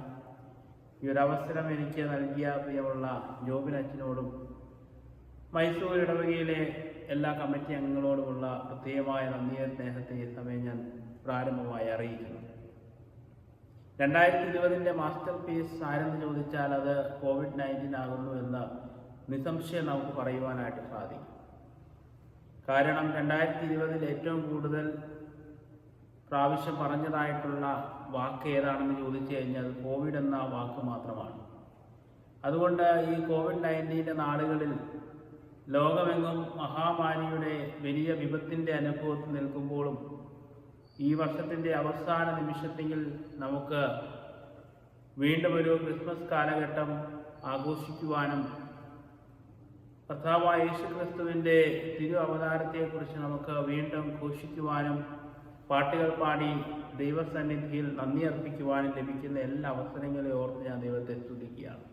ഈ ഒരു അവസരം എനിക്ക് നൽകിയ പ്രിയമുള്ള ജോബിൻ അച്ഛനോടും മൈസൂർ ഇടവകയിലെ എല്ലാ കമ്മിറ്റി അംഗങ്ങളോടുമുള്ള പ്രത്യേകമായ നന്ദിയെ സ്നേഹത്തെ ഈ സമയം ഞാൻ പ്രാരംഭമായി അറിയിക്കുന്നു. 2020 മാസ്റ്റർ പീസ് ആരെന്ന് ചോദിച്ചാൽ അത് COVID-19 ആകുന്നു എന്ന് നിസ്സംശയം നമുക്ക് പറയുവാനായിട്ട് സാധിക്കും. കാരണം 2020 ഏറ്റവും കൂടുതൽ പ്രാവശ്യം പറഞ്ഞതായിട്ടുള്ള വാക്ക് ഏതാണെന്ന് ചോദിച്ചു കഴിഞ്ഞാൽ കോവിഡ് എന്ന വാക്ക് മാത്രമാണ്. അതുകൊണ്ട് ഈ COVID-19 നാളുകളിൽ ലോകമെങ്ങും മഹാമാരിയുടെ വലിയ വിപത്തിൻ്റെ അനുഭവത്തിൽ നിൽക്കുമ്പോഴും ഈ വർഷത്തിൻ്റെ അവസാന നിമിഷത്തിൽ നമുക്ക് വീണ്ടും ഒരു ക്രിസ്മസ് കാലഘട്ടം ആഘോഷിക്കുവാനും കർത്താവായ യേശുക്രിസ്തുവിൻ്റെ തിരു അവതാരത്തെക്കുറിച്ച് നമുക്ക് വീണ്ടും ഘോഷിക്കുവാനും പാട്ടുകൾ പാടി ദൈവസന്നിധിയിൽ നന്ദി അർപ്പിക്കുവാനും ലഭിക്കുന്ന എല്ലാ അവസരങ്ങളെയും ഓർത്ത് ഞാൻ ദൈവത്തെ സ്തുതിക്കുകയാണ്.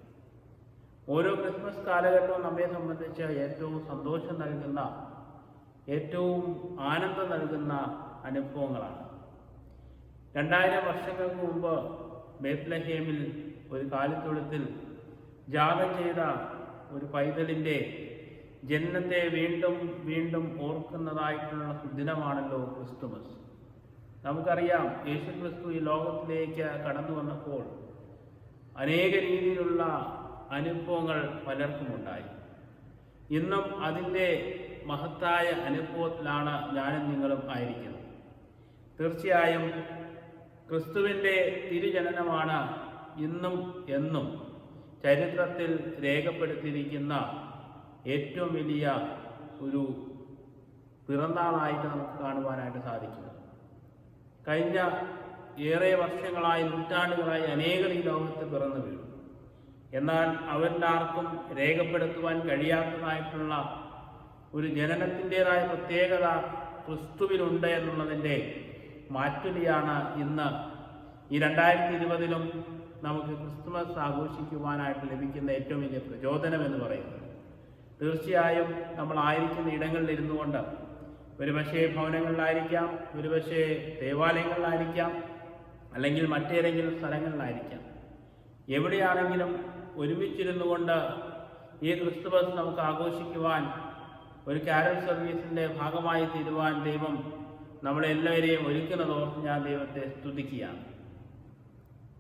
ഓരോ ക്രിസ്മസ് കാലഘട്ടവും നമ്മെ സംബന്ധിച്ച് ഏറ്റവും സന്തോഷം നൽകുന്ന, ഏറ്റവും ആനന്ദം നൽകുന്ന അനുഭവങ്ങളാണ്. 2000 വർഷങ്ങൾക്ക് മുമ്പ് ബേത്ലഹേമിൽ ഒരു കാലിത്തൊഴുത്തിൽ ജാതം ചെയ്ത ഒരു പൈതലിൻ്റെ ജനനത്തെ വീണ്ടും വീണ്ടും ഓർക്കുന്നതായിട്ടുള്ള ദിനമാണല്ലോ ക്രിസ്തുമസ്. നമുക്കറിയാം, യേശു ക്രിസ്തു ഈ ലോകത്തിലേക്ക് കടന്നു വന്നപ്പോൾ അനേക രീതിയിലുള്ള അനുഭവങ്ങൾ പലർക്കുമുണ്ടായി. ഇന്നും അതിൻ്റെ മഹത്തായ അനുഭവത്തിലാണ് ഞാനും നിങ്ങളും ആയിരിക്കുന്നത്. തീർച്ചയായും ക്രിസ്തുവിൻ്റെ തിരുജനനമാണ് ഇന്നും എന്നും ചരിത്രത്തിൽ രേഖപ്പെടുത്തിയിരിക്കുന്ന ഏറ്റവും വലിയ ഒരു പിറന്നാളായിട്ട് നമുക്ക് കാണുവാനായിട്ട് സാധിക്കുന്നത്. കഴിഞ്ഞ ഏറെ വർഷങ്ങളായി, നൂറ്റാണ്ടുകളായി അനേകർ ഈ ലോകത്ത് പിറന്നു വീണു. എന്നാൽ അവരുടെ ആർക്കും രേഖപ്പെടുത്തുവാൻ കഴിയാത്തതായിട്ടുള്ള ഒരു ജനനത്തിൻ്റെതായ പ്രത്യേകത ക്രിസ്തുവിനുണ്ട് എന്നുള്ളതിൻ്റെ മാറ്റുലിയാണ് ഇന്ന് ഈ 2020 നമുക്ക് ക്രിസ്തുമസ് ആഘോഷിക്കുവാനായിട്ട് ലഭിക്കുന്ന ഏറ്റവും വലിയ പ്രചോദനം എന്ന് പറയുന്നത്. തീർച്ചയായും നമ്മളായിരിക്കുന്ന ഇടങ്ങളിൽ ഇരുന്നു കൊണ്ട്, ഒരുപക്ഷേ ഭവനങ്ങളിലായിരിക്കാം, ഒരുപക്ഷേ ദേവാലയങ്ങളിലായിരിക്കാം, അല്ലെങ്കിൽ മറ്റേതെങ്കിലും സ്ഥലങ്ങളിലായിരിക്കാം, എവിടെയാണെങ്കിലും ഒരുമിച്ചിരുന്നു കൊണ്ട് ഈ ക്രിസ്തുമസ് നമുക്ക് ആഘോഷിക്കുവാൻ, ഒരു കാരൽ സർവീസിൻ്റെ ഭാഗമായി തീരുവാൻ ദൈവം നമ്മളെല്ലാവരെയും ഒരുക്കുന്നതോർത്ത് ഞാൻ ദൈവത്തെ സ്തുതിക്കുകയാണ്.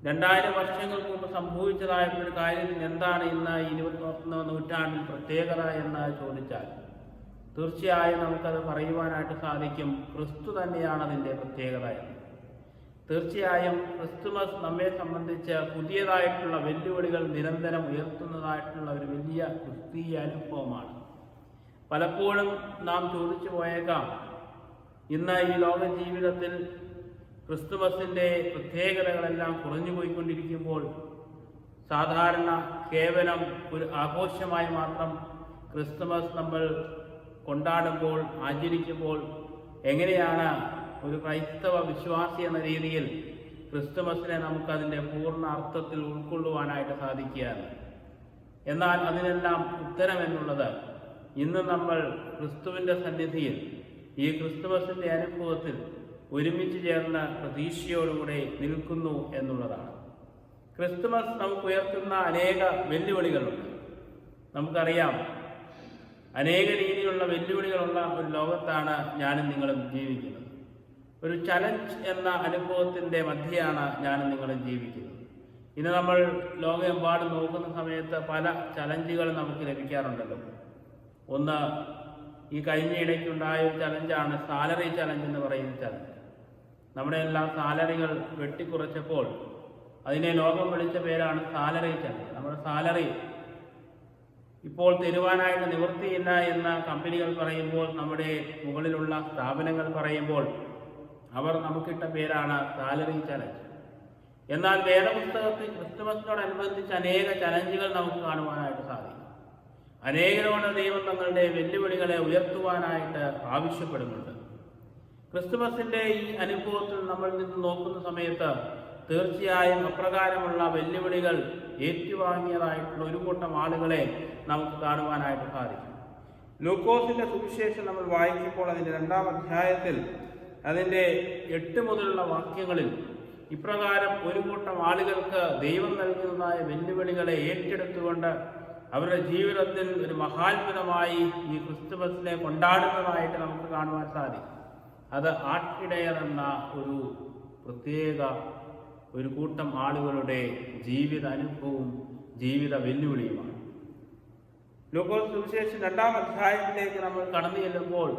2000 വർഷങ്ങൾക്ക് മുമ്പ് സംഭവിച്ചതായിട്ടൊരു കാര്യത്തിന് എന്താണ് ഇന്ന് 21 നൂറ്റാണ്ടിൽ പ്രത്യേകത എന്ന് ചോദിച്ചാൽ തീർച്ചയായും നമുക്കത് പറയുവാനായിട്ട് സാധിക്കും, ക്രിസ്തു തന്നെയാണ് അതിൻ്റെ പ്രത്യേകത എന്ന്. തീർച്ചയായും ക്രിസ്തുമസ് നമ്മെ സംബന്ധിച്ച് പുതിയതായിട്ടുള്ള വെല്ലുവിളികൾ നിരന്തരം ഉയർത്തുന്നതായിട്ടുള്ള ഒരു വലിയ ക്രിസ്തീയ അനുഭവമാണ്. പലപ്പോഴും നാം ചോദിച്ചു പോയേക്കാം, ഇന്ന് ഈ ലോക ജീവിതത്തിൽ ക്രിസ്തുമസിൻ്റെ പ്രത്യേകതകളെല്ലാം കുറഞ്ഞു പോയിക്കൊണ്ടിരിക്കുമ്പോൾ സാധാരണ കേവലം ഒരു ആഘോഷമായി മാത്രം ക്രിസ്തുമസ് നമ്മൾ കൊണ്ടാടുമ്പോൾ, ആചരിക്കുമ്പോൾ എങ്ങനെയാണ് ഒരു ക്രൈസ്തവ വിശ്വാസി എന്ന രീതിയിൽ ക്രിസ്തുമസിനെ നമുക്കതിൻ്റെ പൂർണ്ണ അർത്ഥത്തിൽ ഉൾക്കൊള്ളുവാനായിട്ട് സാധിക്കുകയാണ്. എന്നാൽ അതിനെല്ലാം ഉത്തരം എന്നുള്ളത് ഇന്ന് നമ്മൾ ക്രിസ്തുവിൻ്റെ സന്നിധിയിൽ ഈ ക്രിസ്തുമസിൻ്റെ അനുഭവത്തിൽ ഒരുമിച്ച് ചേർന്ന് പ്രതീക്ഷയോടുകൂടെ നിൽക്കുന്നു എന്നുള്ളതാണ്. ക്രിസ്തുമസ് നമുക്ക് ഉയർത്തുന്ന അനേക വെല്ലുവിളികളുണ്ട്. നമുക്കറിയാം, അനേക രീതിയിലുള്ള വെല്ലുവിളികളുള്ള ഒരു ലോകത്താണ് ഞാനും നിങ്ങളും ജീവിക്കുന്നത്. ഒരു ചലഞ്ച് എന്ന അനുഭവത്തിൻ്റെ മധ്യയാണ് ഞാനും നിങ്ങളും ജീവിക്കുന്നത്. ഇന്ന് നമ്മൾ ലോകമെമ്പാടും നോക്കുന്ന സമയത്ത് പല ചലഞ്ചുകൾ നമുക്ക് ലഭിക്കാറുണ്ടല്ലോ. ഒന്ന്, ഈ കഴിഞ്ഞ ഇടയ്ക്കുണ്ടായ ഒരു ചലഞ്ചാണ് സാലറി ചലഞ്ച് എന്ന് പറയുന്ന ചലഞ്ച്. നമ്മുടെ എല്ലാ സാലറികൾ വെട്ടിക്കുറച്ചപ്പോൾ അതിനെ ലോകം വിളിച്ച പേരാണ് സാലറി ചലഞ്ച്. നമ്മുടെ സാലറി ഇപ്പോൾ തരുവാനായിട്ട് നിവൃത്തിയില്ല എന്ന് കമ്പനികൾ പറയുമ്പോൾ, നമ്മുടെ മുകളിലുള്ള സ്ഥാപനങ്ങൾ പറയുമ്പോൾ അവർ നമുക്കിട്ട പേരാണ് സാലറി ചലഞ്ച്. എന്നാൽ വേദപുസ്തകത്തിൽ ക്രിസ്തുമസിനോടനുബന്ധിച്ച് അനേക ചലഞ്ചുകൾ നമുക്ക് കാണുവാനായിട്ട് സാധിക്കും. അനേകരോട് ദൈവം തങ്ങളുടെ വെല്ലുവിളികളെ ഉയർത്തുവാനായിട്ട് ആവശ്യപ്പെടുന്നുണ്ട്. ക്രിസ്തുമസിൻ്റെ ഈ അനുഭവത്തിൽ നമ്മൾ നിന്ന് നോക്കുന്ന സമയത്ത് തീർച്ചയായും അപ്രകാരമുള്ള വെല്ലുവിളികൾ ഏറ്റുവാങ്ങിയതായിട്ടുള്ള ഒരു കൂട്ടം ആളുകളെ നമുക്ക് കാണുവാനായിട്ട് സാധിക്കും. ലൂക്കോസിൻ്റെ സുവിശേഷം നമ്മൾ വായിക്കുമ്പോൾ അതിൻ്റെ 2-ാം അധ്യായത്തിൽ അതിൻ്റെ 8 മുതലുള്ള വാക്യങ്ങളിൽ ഇപ്രകാരം ഒരു കൂട്ടം ആളുകൾക്ക് ദൈവം നൽകുന്നതായ വെല്ലുവിളികളെ ഏറ്റെടുത്തുകൊണ്ട് അവരുടെ ജീവിതത്തിൽ ഒരു മഹാത്ഭുതമായി ഈ ക്രിസ്തുമസിനെ കൊണ്ടാടുന്നതായിട്ട് നമുക്ക് കാണുവാൻ സാധിക്കും. അത് ആട്ടിടയർ എന്ന ഒരു പ്രത്യേക ഒരു കൂട്ടം ആളുകളുടെ ജീവിത അനുഭവവും ജീവിത വെല്ലുവിളിയുമാണ്. ലൂക്കോസ് സുവിശേഷം 2-ാം അധ്യായത്തിലേക്ക് നമ്മൾ കടന്നു ചെല്ലുമ്പോൾ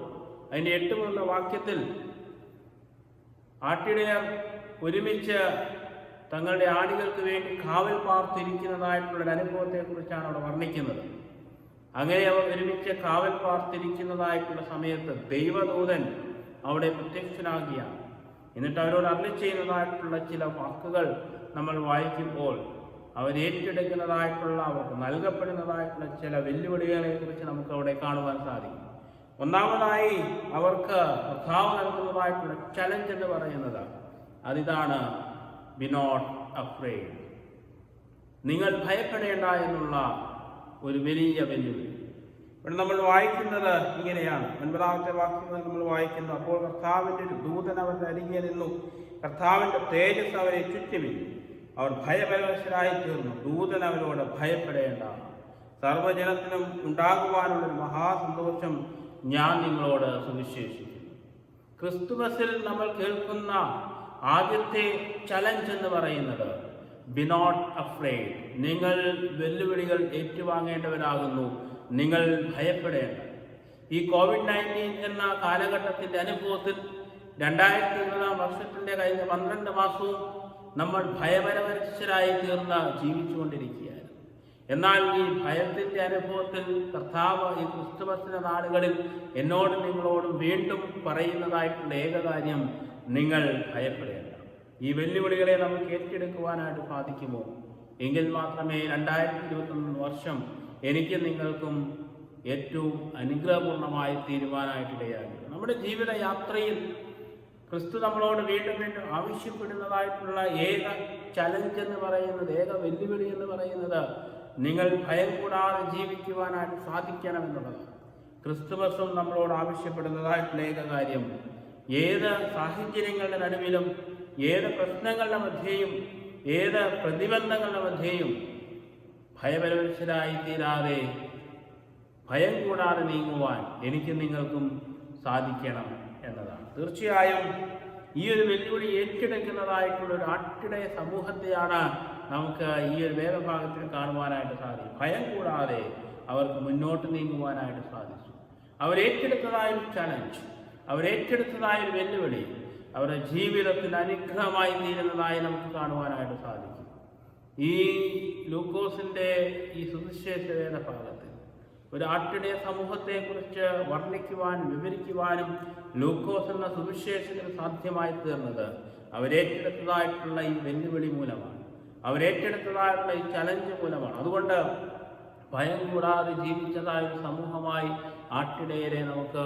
അതിൻ്റെ 8 മുതലുള്ള വാക്യത്തിൽ ആട്ടിടയർ ഒരുമിച്ച് തങ്ങളുടെ ആടുകൾക്ക് വേണ്ടി കാവൽ പാർത്തിരിക്കുന്നതായിട്ടുള്ളൊരു അനുഭവത്തെക്കുറിച്ചാണ് അവിടെ വർണ്ണിക്കുന്നത്. അങ്ങനെ അവർ ഒരുമിച്ച് കാവൽ പാർത്തിരിക്കുന്നതായിട്ടുള്ള സമയത്ത് ദൈവദൂതൻ അവിടെ പ്രത്യക്ഷനാകുകയാണ്. എന്നിട്ട് അവരോട് അരുളി ചെയ്യുന്നതായിട്ടുള്ള ചില വാക്കുകൾ നമ്മൾ വായിക്കുമ്പോൾ അവരേറ്റെടുക്കുന്നതായിട്ടുള്ള, അവർക്ക് നൽകപ്പെടുന്നതായിട്ടുള്ള ചില വെല്ലുവിളികളെ കുറിച്ച് നമുക്ക് അവിടെ കാണുവാൻ സാധിക്കും. ഒന്നാമതായി അവർക്ക് കർത്താവ് നൽകുന്നതായിട്ടുള്ള ചലഞ്ച് എന്ന് പറയുന്നത് അതിതാണ്, ബി നോട്ട് അഫ്രൈഡ്, നിങ്ങൾ ഭയപ്പെടേണ്ട എന്നുള്ള ഒരു വലിയ വെല്ലുവിളി. ഇവിടെ നമ്മൾ വായിക്കുന്നത് ഇങ്ങനെയാണ്. 9-ാമത്തെ വാക്യങ്ങൾ നമ്മൾ വായിക്കുന്നു, അപ്പോൾ കർത്താവിൻ്റെ ഒരു ദൂതൻ അവരുടെ അരികെ നിന്നു, കർത്താവിൻ്റെ തേജസ് അവരെ ചുറ്റുമില്ല, അവർ ഭയപരവശരായി തീർന്നു. ദൂതൻ അവരോട് ഭയപ്പെടേണ്ട, സർവ്വജനത്തിനും ഉണ്ടാകുവാനുള്ളൊരു മഹാസന്തോഷം ഞാൻ നിങ്ങളോട് സുവിശേഷിക്കുന്നു. ക്രിസ്തുമസിൽ നമ്മൾ കേൾക്കുന്ന ആദ്യത്തെ ചലഞ്ച് എന്ന് പറയുന്നത് ബി നോട്ട് അഫ്രൈഡ്, നിങ്ങൾ വെല്ലുവിളികൾ ഏറ്റുവാങ്ങേണ്ടവരാകുന്നു, നിങ്ങൾ ഭയപ്പെടേണ്ട. ഈ COVID-19 എന്ന കാലഘട്ടത്തിൻ്റെ അനുഭവത്തിൽ 2020 വർഷത്തിൻ്റെ കഴിഞ്ഞ 12 മാസവും നമ്മൾ ഭയപരവശരായി തീർന്ന് ജീവിച്ചുകൊണ്ടിരിക്കുകയായിരുന്നു. എന്നാൽ ഈ ഭയത്തിൻ്റെ അനുഭവത്തിൽ കർത്താവ് ഈ ക്രിസ്തുമസിന്റെ നാളുകളിൽ എന്നോടും നിങ്ങളോടും വീണ്ടും പറയുന്നതായിട്ടുള്ള ഏക കാര്യം, നിങ്ങൾ ഭയപ്പെടേണ്ട. ഈ വെല്ലുവിളികളെ നമുക്ക് ഏറ്റെടുക്കുവാനായിട്ട് സാധിക്കുമോ? എങ്കിൽ മാത്രമേ 2021 വർഷം എനിക്ക് നിങ്ങൾക്കും ഏറ്റവും അനുഗ്രഹപൂർണമായി തീരുവാനായിട്ടിടയാകും. നമ്മുടെ ജീവിത യാത്രയിൽ ക്രിസ്തു നമ്മളോട് വീണ്ടും വീണ്ടും ആവശ്യപ്പെടുന്നതായിട്ടുള്ള ഏക ചലഞ്ച് എന്ന് പറയുന്നത്, ഏക വെല്ലുവിളി എന്ന് പറയുന്നത്, നിങ്ങൾ ഭയം കൂടാതെ ജീവിക്കുവാനായിട്ട് സാധിക്കണമെന്നുള്ളതാണ്. ക്രിസ്തുമസും നമ്മളോട് ആവശ്യപ്പെടുന്നതായിട്ടുള്ള ഏക കാര്യം, ഏത് സാഹചര്യങ്ങളുടെ നടുവിലും, ഏത് പ്രശ്നങ്ങളുടെ മധ്യയും, ഏത് പ്രതിബന്ധങ്ങളുടെ മധ്യയും ഭയപരവശരായി തീരാതെ, ഭയം കൂടാതെ നീങ്ങുവാൻ എനിക്ക് നിങ്ങൾക്കും സാധിക്കണം എന്നതാണ്. തീർച്ചയായും ഈ ഒരു വെല്ലുവിളി ഏറ്റെടുക്കുന്നതായിട്ടുള്ള ഒരു ആട്ടിടയ സമൂഹത്തെയാണ് നമുക്ക് ഈ ഒരു വേദഭാഗത്തിൽ കാണുവാനായിട്ട് സാധിക്കും. ഭയം കൂടാതെ അവർക്ക് മുന്നോട്ട് നീങ്ങുവാനായിട്ട് സാധിച്ചു. അവരേറ്റെടുത്തതായൊരു ചലഞ്ച്, അവരേറ്റെടുത്തതായൊരു വെല്ലുവിളി അവരുടെ ജീവിതത്തിന് അനുഗ്രഹമായി തീരുന്നതായി നമുക്ക് കാണുവാനായിട്ട് സാധിക്കും. ഈ ലൂക്കോസിൻ്റെ ഈ സുവിശേഷ വേദഭാഗത്തിൽ ഒരു ആട്ടിടയ സമൂഹത്തെക്കുറിച്ച് വർണ്ണിക്കുവാനും വിവരിക്കുവാനും ലൂക്കോസ് എന്ന സുവിശേഷത്തിന് സാധ്യമായി തീർന്നത് അവരേറ്റെടുത്തതായിട്ടുള്ള ഈ വെല്ലുവിളി മൂലമാണ്, അവരേറ്റെടുത്തതായിട്ടുള്ള ഈ ചലഞ്ച് മൂലമാണ്. അതുകൊണ്ട് ഭയം കൂടാതെ ജീവിച്ചതായ ഒരു സമൂഹമായി ആട്ടിടയരെ നമുക്ക്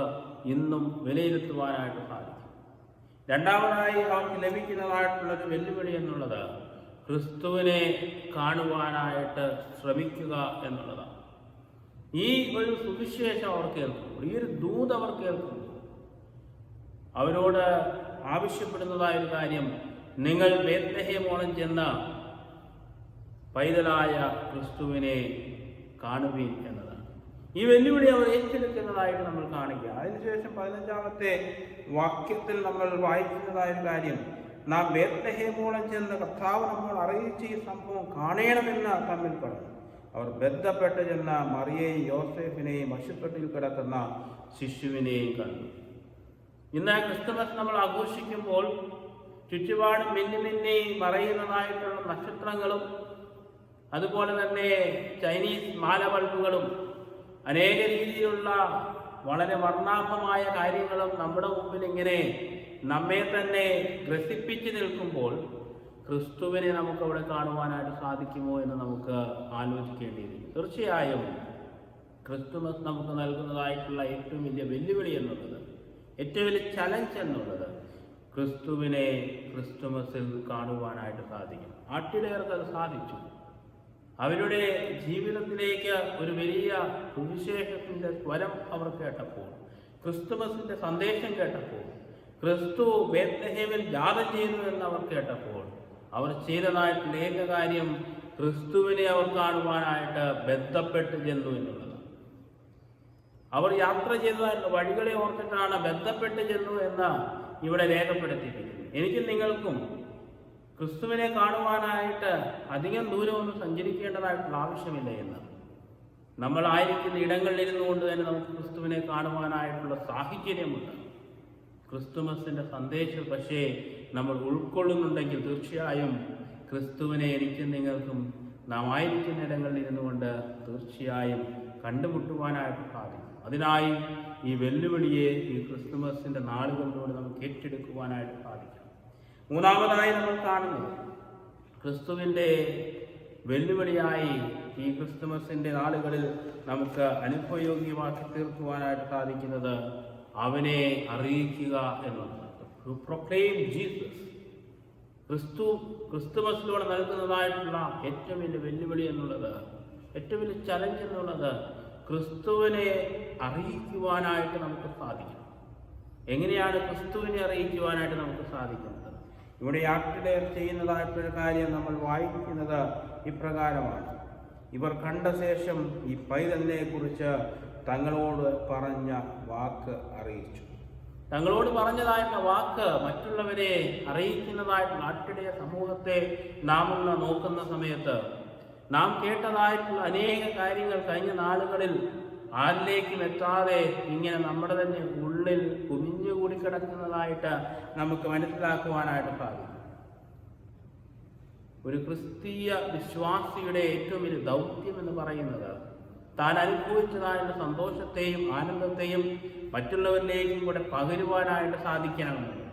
ഇന്നും വിലയിരുത്തുവാനായിട്ട് സാധിക്കും. രണ്ടാമതായി അവർക്ക് ലഭിക്കുന്നതായിട്ടുള്ളൊരു വെല്ലുവിളി എന്നുള്ളത് ക്രിസ്തുവിനെ കാണുവാനായിട്ട് ശ്രമിക്കുക എന്നുള്ളതാണ്. ഈ ഒരു സുവിശേഷം അവർ കേൾക്കുമ്പോൾ, ഈ ഒരു ദൂത് അവർ കേൾക്കുമ്പോൾ അവരോട് ആവശ്യപ്പെടുന്നതായൊരു കാര്യം, നിങ്ങൾ ബേത്ലഹേമോളം ചെന്ന് പൈതലായ ക്രിസ്തുവിനെ കാണുവീൻ എന്നതാണ്. ഈ വെല്ലുവിളി അവർ ഏറ്റെടുക്കുന്നതായിട്ട് നമ്മൾ കാണുക. അതിനുശേഷം 15-ാമത്തെ വാക്യത്തിൽ നമ്മൾ വായിക്കുന്നതായ കാര്യം, നാം ബേത്ലഹേമോളം ചെന്ന് കർത്താവ് നമ്മൾ അറിയിച്ച ഈ സംഭവം കാണണമെന്ന് തമ്മിൽ പറഞ്ഞു. അവർ ബന്ധപ്പെട്ട് ചെന്ന മറിയയും യോസേഫിനെയും അശുപ്പെട്ടിൽ കിടക്കുന്ന ശിശുവിനെയും കണ്ടു. ഇന്ന് ക്രിസ്തുമസ് നമ്മൾ ആഘോഷിക്കുമ്പോൾ ചുറ്റുപാടും മിന്നി മറയുന്നതായിട്ടുള്ള നക്ഷത്രങ്ങളും അതുപോലെ തന്നെ ചൈനീസ് മാലബൾബുകളും അനേക രീതിയിലുള്ള വളരെ വർണ്ണാഭമായ കാര്യങ്ങളും നമ്മുടെ മുമ്പിൽ ഇങ്ങനെ നമ്മെ തന്നെ ഗ്രസിപ്പിച്ച് നിൽക്കുമ്പോൾ ക്രിസ്തുവിനെ നമുക്ക് അവിടെ കാണുവാനായിട്ട് സാധിക്കുമോ എന്ന് നമുക്ക് ആലോചിക്കേണ്ടിയിരിക്കും. തീർച്ചയായും ക്രിസ്തുമസ് നമുക്ക് നൽകുന്നതായിട്ടുള്ള ഏറ്റവും വലിയ വെല്ലുവിളി എന്നുള്ളത്, ഏറ്റവും വലിയ ചലഞ്ച് എന്നുള്ളത് ക്രിസ്തുവിനെ ക്രിസ്തുമസിൽ കാണുവാനായിട്ട് സാധിക്കും. ആട്ടിടയർക്ക് അത് സാധിച്ചു. അവരുടെ ജീവിതത്തിലേക്ക് ഒരു വലിയ സുവിശേഷത്തിൻ്റെ സ്വരം അവർ കേട്ടപ്പോൾ, ക്രിസ്തുമസിൻ്റെ സന്ദേശം കേട്ടപ്പോൾ, ക്രിസ്തു ബേത്ലഹേമിൽ ജാതം ചെയ്തു എന്ന് അവർ കേട്ടപ്പോൾ അവർ ചെയ്തതായിട്ടുള്ള ഏക കാര്യം ക്രിസ്തുവിനെ അവർ കാണുവാനായിട്ട് ബന്ധപ്പെട്ട് ചെന്നു എന്നുള്ളത്. അവർ യാത്ര ചെയ്തതായിട്ടുള്ള വഴികളെ ഓർത്തിട്ടാണ് ബന്ധപ്പെട്ട് ചെന്നു എന്ന് ഇവിടെ രേഖപ്പെടുത്തിയിരിക്കുന്നത്. എനിക്കും നിങ്ങൾക്കും ക്രിസ്തുവിനെ കാണുവാനായിട്ട് അധികം ദൂരമൊന്നും സഞ്ചരിക്കേണ്ടതായിട്ടുള്ള ആവശ്യമില്ല എന്ന്, നമ്മളായിരിക്കുന്ന ഇടങ്ങളിൽ ഇരുന്നുകൊണ്ട് തന്നെ നമുക്ക് ക്രിസ്തുവിനെ കാണുവാനായിട്ടുള്ള സാഹചര്യമുണ്ട്. ക്രിസ്തുമസിൻ്റെ സന്ദേശം പക്ഷേ നമ്മൾ ഉൾക്കൊള്ളുന്നുണ്ടെങ്കിൽ തീർച്ചയായും ക്രിസ്തുവിനെ എനിക്കും നിങ്ങൾക്കും നാം ആയിരിക്കുന്ന ഇടങ്ങളിൽ ഇരുന്നുകൊണ്ട് തീർച്ചയായും കണ്ടുമുട്ടുവാനായിട്ട് സാധിക്കും. അതിനായി ഈ വെല്ലുവിളിയെ ഈ ക്രിസ്തുമസിൻ്റെ നാളുകളിലൂടെ നമുക്ക് ഏറ്റെടുക്കുവാനായിട്ട് സാധിക്കും. മൂന്നാമതായി നമ്മൾ കാണുന്നത് ക്രിസ്തുവിൻ്റെ വെല്ലുവിളിയായി ഈ ക്രിസ്തുമസിൻ്റെ നാളുകളിൽ നമുക്ക് അനുഭവയോഗ്യമാക്കി തീർക്കുവാനായിട്ട് സാധിക്കുന്നത് അവനെ അറിയിക്കുക എന്നുള്ളത്. Proclaim Jesus. ക്രിസ്തുമസിലൂടെ നൽകുന്നതായിട്ടുള്ള ഏറ്റവും വലിയ വെല്ലുവിളി എന്നുള്ളത്, ഏറ്റവും വലിയ ചലഞ്ച് എന്നുള്ളത് ക്രിസ്തുവിനെ അറിയിക്കുവാനായിട്ട് നമുക്ക് സാധിക്കും. എങ്ങനെയാണ് ക്രിസ്തുവിനെ അറിയിക്കുവാനായിട്ട് നമുക്ക് സാധിക്കുന്നത്? ഇവിടെ ആട്ടിടയർ ചെയ്യുന്നതായിട്ടൊരു കാര്യം നമ്മൾ വായിക്കുന്നത് ഇപ്രകാരമാണ്. ഇവർ കണ്ട ശേഷം ഈ പൈതലിനെ കുറിച്ച് തങ്ങളോട് പറഞ്ഞ വാക്ക് അറിയിച്ചു. തങ്ങളോട് പറഞ്ഞതായിട്ടുള്ള വാക്ക് മറ്റുള്ളവരെ അറിയിക്കുന്നതായിട്ടുള്ള ആട്ടിടയ സമൂഹത്തെ നാം ഒന്ന് നോക്കുന്ന സമയത്ത് നാം കേട്ടതായിട്ടുള്ള അനേക കാര്യങ്ങൾ കഴിഞ്ഞ നാളുകളിൽ ആരിലേക്കും എത്താതെ ഇങ്ങനെ നമ്മുടെ തന്നെ ഉള്ളിൽ കുമിഞ്ഞുകൂടി കിടക്കുന്നതായിട്ട് നമുക്ക് മനസ്സിലാക്കുവാനായിട്ട് സാധിക്കും. ഒരു ക്രിസ്തീയ വിശ്വാസിയുടെ ഏറ്റവും വലിയ ദൗത്യം എന്ന് പറയുന്നത് താൻ അനുഭവിച്ചതായുള്ള സന്തോഷത്തെയും ആനന്ദത്തെയും മറ്റുള്ളവരിലേക്കും കൂടെ പകരുവാനായിട്ട് സാധിക്കണമെന്ന്.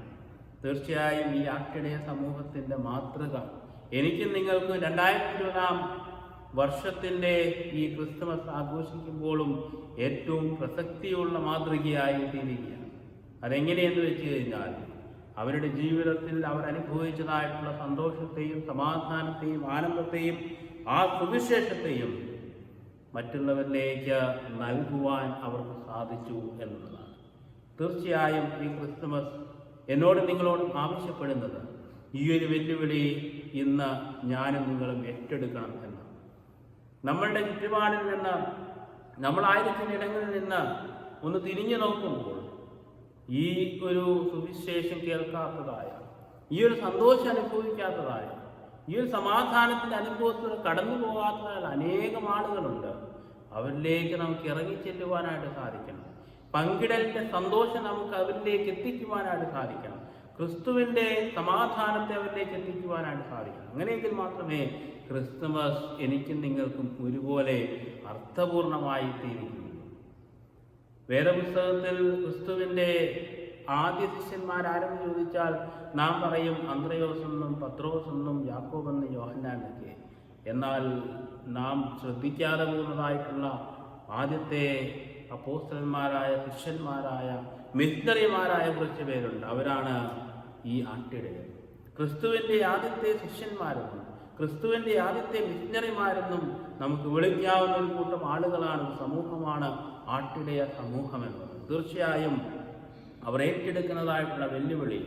തീർച്ചയായും ഈ ആട്ടിടയ സമൂഹത്തിൻ്റെ മാതൃക എനിക്കും നിങ്ങൾക്കും 2020 വർഷത്തിൻ്റെ ഈ ക്രിസ്തുമസ് ആഘോഷിക്കുമ്പോഴും ഏറ്റവും പ്രസക്തിയുള്ള മാതൃകയായി തീരുകയാണ്. അതെങ്ങനെയെന്ന് വെച്ച് കഴിഞ്ഞാൽ അവരുടെ ജീവിതത്തിൽ അവർ അനുഭവിച്ചതായിട്ടുള്ള സന്തോഷത്തെയും സമാധാനത്തെയും ആനന്ദത്തെയും ആ സുവിശേഷത്തെയും മറ്റുള്ളവരിലേക്ക് നൽകുവാൻ അവർക്ക് സാധിച്ചു എന്നുള്ളതാണ്. തീർച്ചയായും ഈ ക്രിസ്തുമസ് എന്നോടും നിങ്ങളോടും ആവശ്യപ്പെടുന്നത് ഈ ഒരു വെല്ലുവിളി ഇന്ന് ഞാനും നിങ്ങളും ഏറ്റെടുക്കണം എന്നാണ്. നമ്മളുടെ ചുറ്റുപാടിൽ നിന്ന്, നമ്മളായിരിക്കുന്ന ഇടങ്ങളിൽ നിന്ന് ഒന്ന് തിരിഞ്ഞു നോക്കുമ്പോൾ ഈ ഒരു സുവിശേഷം കേൾക്കാത്തതായ, ഈ ഒരു സന്തോഷം അനുഭവിക്കാത്തതായ, ഈ ഒരു സമാധാനത്തിൻ്റെ അനുഭവത്തിൽ കടന്നു പോകാത്തതായ അനേകം ആളുകളുണ്ട്. അവരിലേക്ക് നമുക്ക് ഇറങ്ങിച്ചെല്ലുവാനായിട്ട് സാധിക്കണം. പങ്കിടലിൻ്റെ സന്തോഷം നമുക്ക് അവരിലേക്ക് എത്തിക്കുവാനായിട്ട് സാധിക്കണം. ക്രിസ്തുവിൻ്റെ സമാധാനത്തെ അവരിലേക്ക് എത്തിക്കുവാനായിട്ട് സാധിക്കണം. അങ്ങനെയെങ്കിൽ മാത്രമേ ക്രിസ്തുമസ് എനിക്കും നിങ്ങൾക്കും ഒരുപോലെ അർത്ഥപൂർണമായി തീരുകയുള്ളൂ. വേദപുസ്തകത്തിൽ ക്രിസ്തുവിൻ്റെ ആദ്യ ശിഷ്യന്മാരാരെന്ന് ചോദിച്ചാൽ നാം പറയും അന്ത്രയോസ് എന്നും പത്രോസ് എന്നും യാക്കോബ് എന്നും യോഹന്നാനൊക്കെ. എന്നാൽ നാം ശ്രദ്ധിക്കാതെ പോകുന്നതായിട്ടുള്ള ആദ്യത്തെ അപ്പോസ്തലന്മാരായ ശിഷ്യന്മാരായ മിഷണറിമാരായ കുറച്ച് പേരുണ്ട്. അവരാണ് ഈ ആട്ടിടയർ. ക്രിസ്തുവിൻ്റെ ആദ്യത്തെ ശിഷ്യന്മാരെന്നും ക്രിസ്തുവിൻ്റെ ആദ്യത്തെ മിഷണറിമാരെന്നും നമുക്ക് വിളിക്കാവുന്ന ഒരു കൂട്ടം ആളുകളാണ്, സമൂഹമാണ് ആട്ടിടയ സമൂഹമെന്നത്. തീർച്ചയായും അവർ ഏറ്റെടുക്കുന്നതായിട്ടുള്ള വെല്ലുവിളി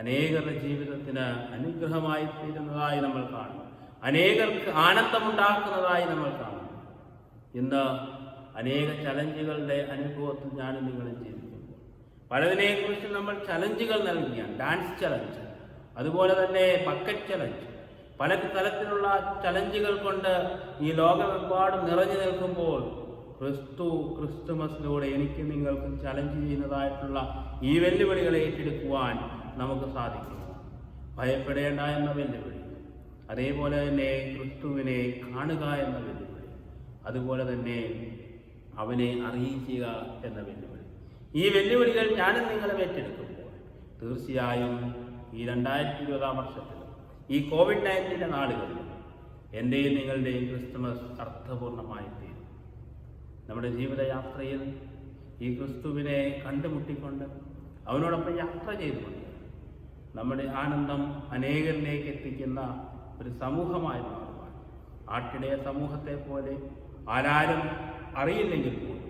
അനേകരുടെ ജീവിതത്തിന് അനുഗ്രഹമായി തീരുന്നതായി നമ്മൾ കാണും. അനേകർക്ക് ആനന്ദമുണ്ടാക്കുന്നതായി നമ്മൾ കാണും. ഇന്ന് അനേക ചലഞ്ചുകളുടെ അനുഭവത്തിൽ ഞാനും നിങ്ങളും ജീവിക്കുമ്പോൾ പലതിനെക്കുറിച്ച് നമ്മൾ ചലഞ്ചുകൾ നൽകിയാണ്. ഡാൻസ് ചലഞ്ച്, അതുപോലെ തന്നെ ബക്കറ്റ് ചലഞ്ച്, പല തരത്തിലുള്ള ചലഞ്ചുകൾ കൊണ്ട് ഈ ലോകമെമ്പാടും നിറഞ്ഞു നിൽക്കുമ്പോൾ ക്രിസ്തുമസിലൂടെ എനിക്ക് നിങ്ങൾക്കും ചലഞ്ച് ചെയ്യുന്നതായിട്ടുള്ള ഈ വെല്ലുവിളികളെ ഏറ്റെടുക്കുവാൻ നമുക്ക് സാധിക്കും. ഭയപ്പെടേണ്ട എന്ന വെല്ലുവിളി, അതേപോലെ തന്നെ ക്രിസ്തുവിനെ കാണുക എന്ന വെല്ലുവിളി, അതുപോലെ തന്നെ അവനെ അറിയിക്കുക എന്ന വെല്ലുവിളി. ഈ വെല്ലുവിളികൾ ഞാനും നിങ്ങളും ഏറ്റെടുക്കുമ്പോൾ തീർച്ചയായും ഈ 2020 വർഷത്തിൽ ഈ COVID-19 നാളുകളിൽ എൻ്റെയും നിങ്ങളുടെയും ക്രിസ്തുമസ് അർത്ഥപൂർണമായി തീരും. നമ്മുടെ ജീവിതയാത്രയിൽ ഈ ക്രിസ്തുവിനെ കണ്ടുമുട്ടിക്കൊണ്ട് അവനോടൊപ്പം യാത്ര ചെയ്തുകൊണ്ട് നമ്മുടെ ആനന്ദം അനേകരിലേക്ക് എത്തിക്കുന്ന ഒരു സമൂഹമായി മാറുവാൻ, ആട്ടിടയ സമൂഹത്തെ പോലെ ആരാരും അറിയില്ലെങ്കിൽ പോലും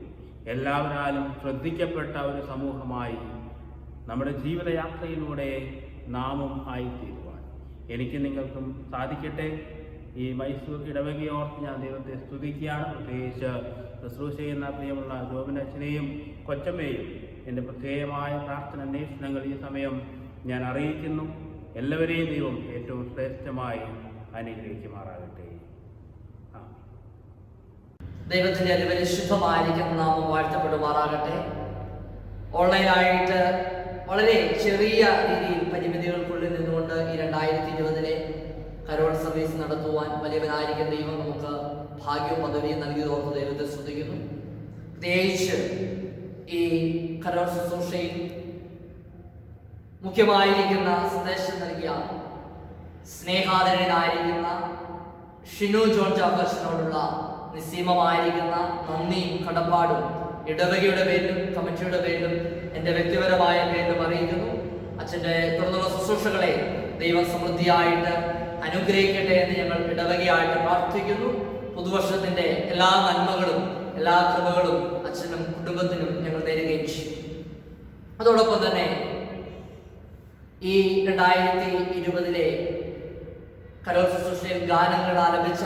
എല്ലാവരാലും ശ്രദ്ധിക്കപ്പെട്ട ഒരു സമൂഹമായി നമ്മുടെ ജീവിതയാത്രയിലൂടെ നാമും ആയിത്തീരുവാൻ എനിക്ക് നിങ്ങൾക്കും സാധിക്കട്ടെ. ഈ മൈസൂർ ഇടവകയോർത്ത് ഞാൻ ദൈവത്തെ സ്തുതിക്കുകയാണ്. പ്രത്യേകിച്ച് ശുശ്രൂഷ ചെയ്യുന്ന പ്രിയമുള്ള ജോബിനച്ഛനെയും കൊച്ചമ്മയെയും എൻ്റെ പ്രത്യേകമായ പ്രാർത്ഥന അന്വേഷണങ്ങൾ ഈ സമയം ഞാൻ അറിയിക്കുന്നു. എല്ലാവരെയും ദൈവം ഏറ്റവും ശ്രേഷ്ഠമായി അനുഗ്രഹിക്കുമാറാകട്ടെ. ദൈവത്തിൻ്റെ അതിപരിശുദ്ധമായിരിക്കുന്ന നാമം വാഴ്ത്തപ്പെടുമാറാകട്ടെ. ഓൺലൈനായിട്ട് വളരെ ചെറിയ രീതിയിൽ പരിമിതികൾക്കുള്ളിൽ നിന്നുകൊണ്ട് ഈ 2020 കരോൾ സർവീസ് നടത്തുവാൻ വലിയവനായിരിക്കും ദൈവം നമുക്ക് ഭാഗ്യവും പദവിയും നൽകിയതോർത്ത് ദൈവത്തെ സ്തുതിക്കുന്നു. പ്രത്യേകിച്ച് ഈ കരോൾ ശുശ്രൂഷയിൽ മുഖ്യമായിരിക്കുന്ന സന്ദേശം നൽകിയ സ്നേഹാദരനായിരിക്കുന്ന ഷിനു ജോൺ ജാഫർസിനോടുള്ള നിസ്സീമമായിരിക്കുന്ന നന്ദിയും കടപ്പാടും ഇടവകയുടെ പേരിലും കമ്മിറ്റിയുടെ പേരിലും എൻ്റെ വ്യക്തിപരമായ പേരിലും അറിയിക്കുന്നു. അച്ഛൻ്റെ തുടർന്നുള്ള ശുശ്രൂഷകളെ ദൈവം സമൃദ്ധിയായിട്ട് അനുഗ്രഹിക്കട്ടെ എന്ന് ഞങ്ങൾ ഇടവകയായിട്ട് പ്രാർത്ഥിക്കുന്നു. പുതുവർഷത്തിൻ്റെ എല്ലാ നന്മകളും എല്ലാ കൃപകളും അച്ഛനും കുടുംബത്തിനും ഞങ്ങൾ നേരുകയും ചെയ്യും. അതോടൊപ്പം തന്നെ ഈ 2020 കരോൾ ശുശ്രൂഷയിൽ ഗാനങ്ങൾ ആലപിച്ച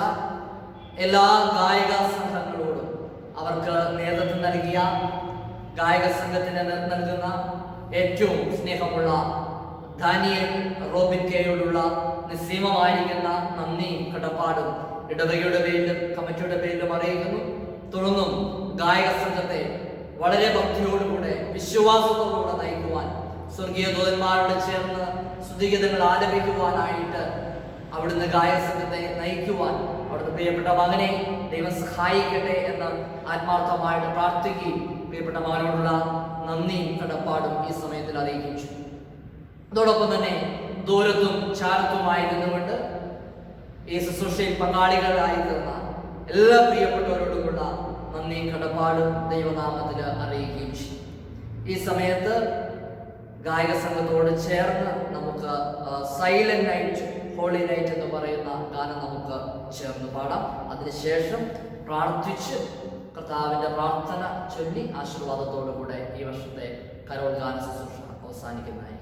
എല്ലാ ഗായക സംഘങ്ങളോടും അവർക്ക് നേതൃത്വം നൽകിയ ഗായക സംഘത്തിന് നൽകുന്ന ഏറ്റവും സ്നേഹമുള്ള ദാനിയൽ റോബിൻ കെയോടുള്ള നിസ്സീമമായിരിക്കുന്ന നന്ദിയും കടപ്പാടും ഇടവകയുടെ പേരിലും കമ്മിറ്റിയുടെ പേരിലും അറിയിക്കുന്നു. തുടർന്നും ഗായക സംഘത്തെ വളരെ ഭക്തിയോടുകൂടെ വിശ്വാസത്തോടുകൂടെ നയിക്കുവാൻ, സ്വർഗീയ ദൂതന്മാരോട് ചേർന്ന് സ്തുതിഗീതങ്ങൾ ആലപിക്കുവാനായിട്ട് അവിടുന്ന് ഗായക സംഘത്തെ നയിക്കുവാൻ അവിടുത്തെ പ്രിയപ്പെട്ട മകനെ ദൈവം സഹായിക്കട്ടെ എന്ന് ആത്മാർത്ഥമായിട്ട് പ്രാർത്ഥിക്കുകയും പ്രിയപ്പെട്ട മകനോടുള്ള നന്ദിയും കടപ്പാടും ഈ സമയത്തിൽ അറിയിക്കുകയും ചെയ്തു. അതോടൊപ്പം തന്നെ ദൂരത്തും ചാരത്തുമായി നിന്നുകൊണ്ട് ഈ ശുശ്രൂഷയിൽ പങ്കാളികളായി തീർന്ന എല്ലാ പ്രിയപ്പെട്ടവരോടുമുള്ള നന്ദിയും കടപ്പാടും ദൈവനാമത്തിൽ അറിയിക്കുകയും ചെയ്യും. ഈ സമയത്ത് ഗായക സംഘത്തോട് ചേർന്ന് നമുക്ക് സൈലന്റ് നൈറ്റ്, ഹോളി നൈറ്റ് എന്ന് പറയുന്ന ഗാനം നമുക്ക് ചേർന്ന് പാടാം. അതിനുശേഷം പ്രാർത്ഥിച്ച് കർത്താവിൻ്റെ പ്രാർത്ഥന ചൊല്ലി ആശീർവാദത്തോടു കൂടെ ഈ വർഷത്തെ കരോൾ ഗാന ശുശ്രൂഷ അവസാനിക്കുന്നതായിരിക്കും.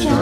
Child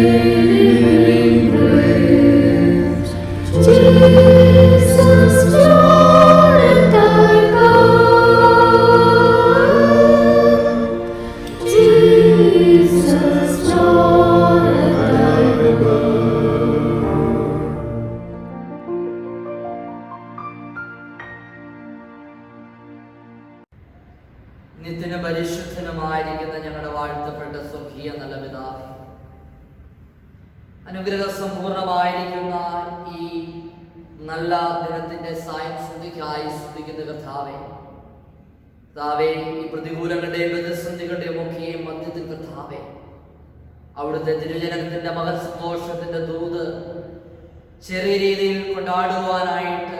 saving grace. Jesus, Lord, and thy blood. Jesus, Lord, and thy blood. നിത്യനും പരിശുദ്ധനുമായിരിക്കുന്ന ഞങ്ങളുടെ വാഴ്ത്തപ്പെട്ട സ്വർഗീയ നല്ല പിതാവേ, അനുഗ്രഹ സമ്പൂർണമായിരിക്കുന്ന ഈ നല്ല ദിനത്തിന്റെ സായംസന്ധിക്കായി സ്തുതിക്കുന്ന കർത്താവേ, കർത്താവേ, ഈ പ്രതികൂലങ്ങളുടെയും പ്രതിസന്ധികളുടെയും ഒക്കെയും മധ്യത്തിൽ കർത്താവേ, അവിടുത്തെ തിരുജനത്തിന്റെ മകൻ സന്തോഷത്തിന്റെ ദൂത് ചെറിയ രീതിയിൽ കൊണ്ടാടുവാനായിട്ട്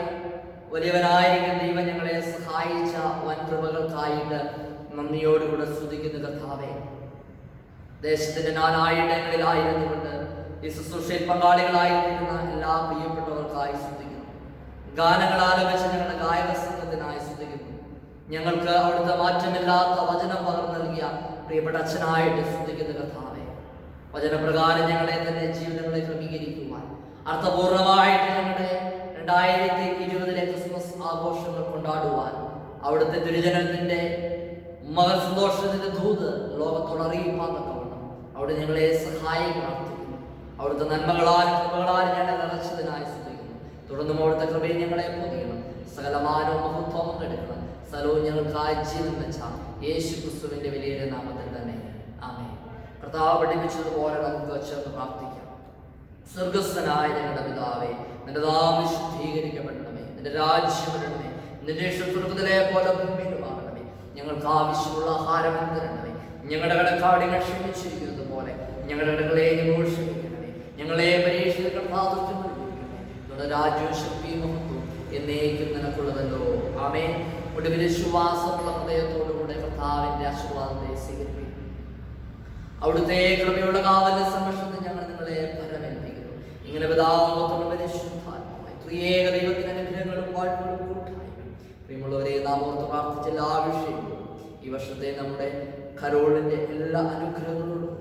വലിയവനായിരിക്കുന്ന ദൈവം ഞങ്ങളെ സഹായിച്ച വൻ കൃപകൾക്കായിട്ട് നന്ദിയോടുകൂടെ സ്തുതിക്കുന്ന കർത്താവേ, ദേശത്തിന്റെ നാനായിടങ്ങളിലായിരുന്നുകൊണ്ട് ഈ ശുശ്രൂഷയിൽ പങ്കാളികളായിരിക്കുന്ന എല്ലാ പ്രിയപ്പെട്ടവർക്കായി സ്തുതിക്കുന്നു. ഗാനങ്ങൾ ആലപിച്ച് ഞങ്ങളുടെ ഗായക സംഘത്തിനായി സ്തുതിക്കുന്നു. ഞങ്ങൾക്ക് അവിടുത്തെ മാറ്റമില്ലാത്ത വചനം പകർന്നു നൽകിയ പ്രിയപ്പെട്ട അച്ഛനായിട്ട് സ്തുതിക്കുന്ന കർത്താവേ, വചനപ്രകാരം ഞങ്ങളെ തന്നെ ജീവിതങ്ങളെ ക്രമീകരിക്കുവാൻ അർത്ഥപൂർണമായിട്ട് ഞങ്ങളുടെ 2020 ക്രിസ്മസ് ആഘോഷങ്ങൾ കൊണ്ടാടുവാൻ അവിടുത്തെ തിരുജനത്തിന്റെ മകൻ സന്തോഷത്തിന്റെ ദൂത് ലോകത്തോട് അറിയിപ്പാൻ തക്കവണ്ണം അവിടെ ഞങ്ങളെ സഹായിക്കാൻ പ്രാർത്ഥിക്കുന്നു. അവിടുത്തെ നന്മകളാലും കൃപകളാലും ഞങ്ങളെ നിറച്ചതിനായി സ്തുതിക്കുന്നു. തുടർന്നും അവിടുത്തെ കൃപയിൽ ഞങ്ങളെ പൊതിയണം. സകലമാനവും മഹത്വവും എടുക്കണം. സ്ഥലവും ഞങ്ങൾക്കായി ജീവൻ വെച്ച യേശു ക്രിസ്തുവിന്റെ വിലയേറിയ നാമത്തിൽ തന്നെ ആമേൻ. കർത്താവ് പഠിപ്പിച്ചതുപോലെ നമുക്ക് ചേർന്ന് പ്രാർത്ഥിക്കാം. സ്വർഗസ്ഥനായ ഞങ്ങളുടെ പിതാവേ, നിന്റെ നാമം വിശുദ്ധീകരിക്കപ്പെടണമേ, നിന്റെ രാജ്യം വരണമേ, നിന്റെ ഇഷ്ടം സ്വർഗ്ഗത്തിലെ പോലെ ഭൂമിയിലുമാകണമേ. ഞങ്ങൾക്ക് ആവശ്യമുള്ള ആഹാരം തരണമേ. ഞങ്ങളുടെ കടക്കാടികൾ ക്ഷമിച്ചിരിക്കുന്നത് പോലെ ഞങ്ങളുടെ കടകളെ ഞങ്ങളോട് ക്ഷമിക്കണമേ. ഞങ്ങളെ പരീക്ഷയിൽ കർത്താദൃഷ്ടമേ. നിങ്ങളുടെ രാജ്യവും ശക്തിയും മഹത്വവും എന്നേക്കും നിനക്കുള്ളതല്ലോ. ആമേൻ. ഒടുവിൽ വിശ്വാസമുള്ള ഹൃദയത്തോടുകൂടെ കർത്താവിന്റെ ആശീർവാദത്തെ സ്വീകരിക്കും. അവിടുത്തെ കൃപയുള്ള കാവലിന്റെ സംരക്ഷണത്തിൽ ഞങ്ങൾ നിങ്ങളെ ഫലമേൽപ്പിക്കുന്നു. ഇങ്ങനെ പിതാവും പരിശുദ്ധാത്മാവുമായ ത്രിയേക ദൈവത്തിന്റെ അനുഗ്രഹങ്ങളും വാഴ്ത്തകളും കൂട്ടായ്മയും പ്രിയമുള്ളവരെ നാം ഓർത്ത് പ്രാർത്ഥിച്ച എല്ലാ വിഷയങ്ങളും ഈ വർഷത്തെ നമ്മുടെ കരോളിന്റെ എല്ലാ അനുഗ്രഹങ്ങളോടും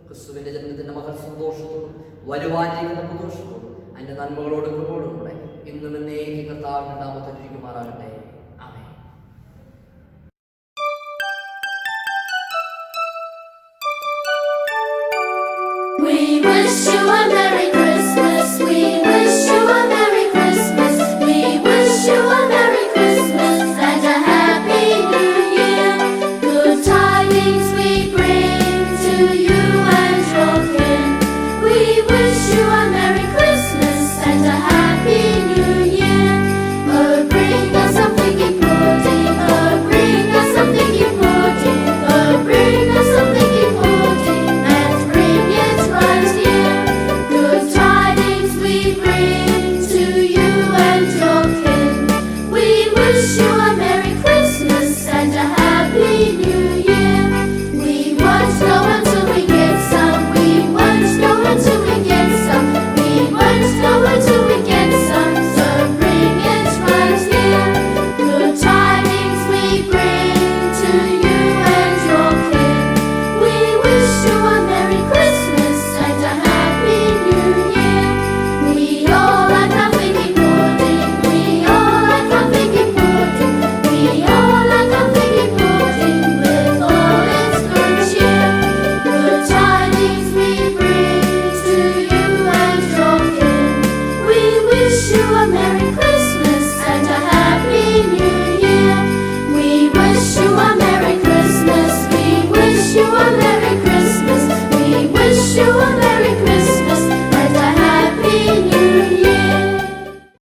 ക്രിസ്തുവിന്റെ ജന്മത്തിന്റെ മകൾ സന്തോഷത്തോടും വരുവാനിരിക്കുന്ന പ്രദോഷത്തോടും അതിന്റെ നന്മകളോടും കൃപയോടും കൂടെ ഇന്നും എന്നേക്കും കർത്താവിന്റെ നാമത്തിൽ ഇരിക്കുമാറാകട്ടെ. ആമേൻ. We wish you a Merry Christmas.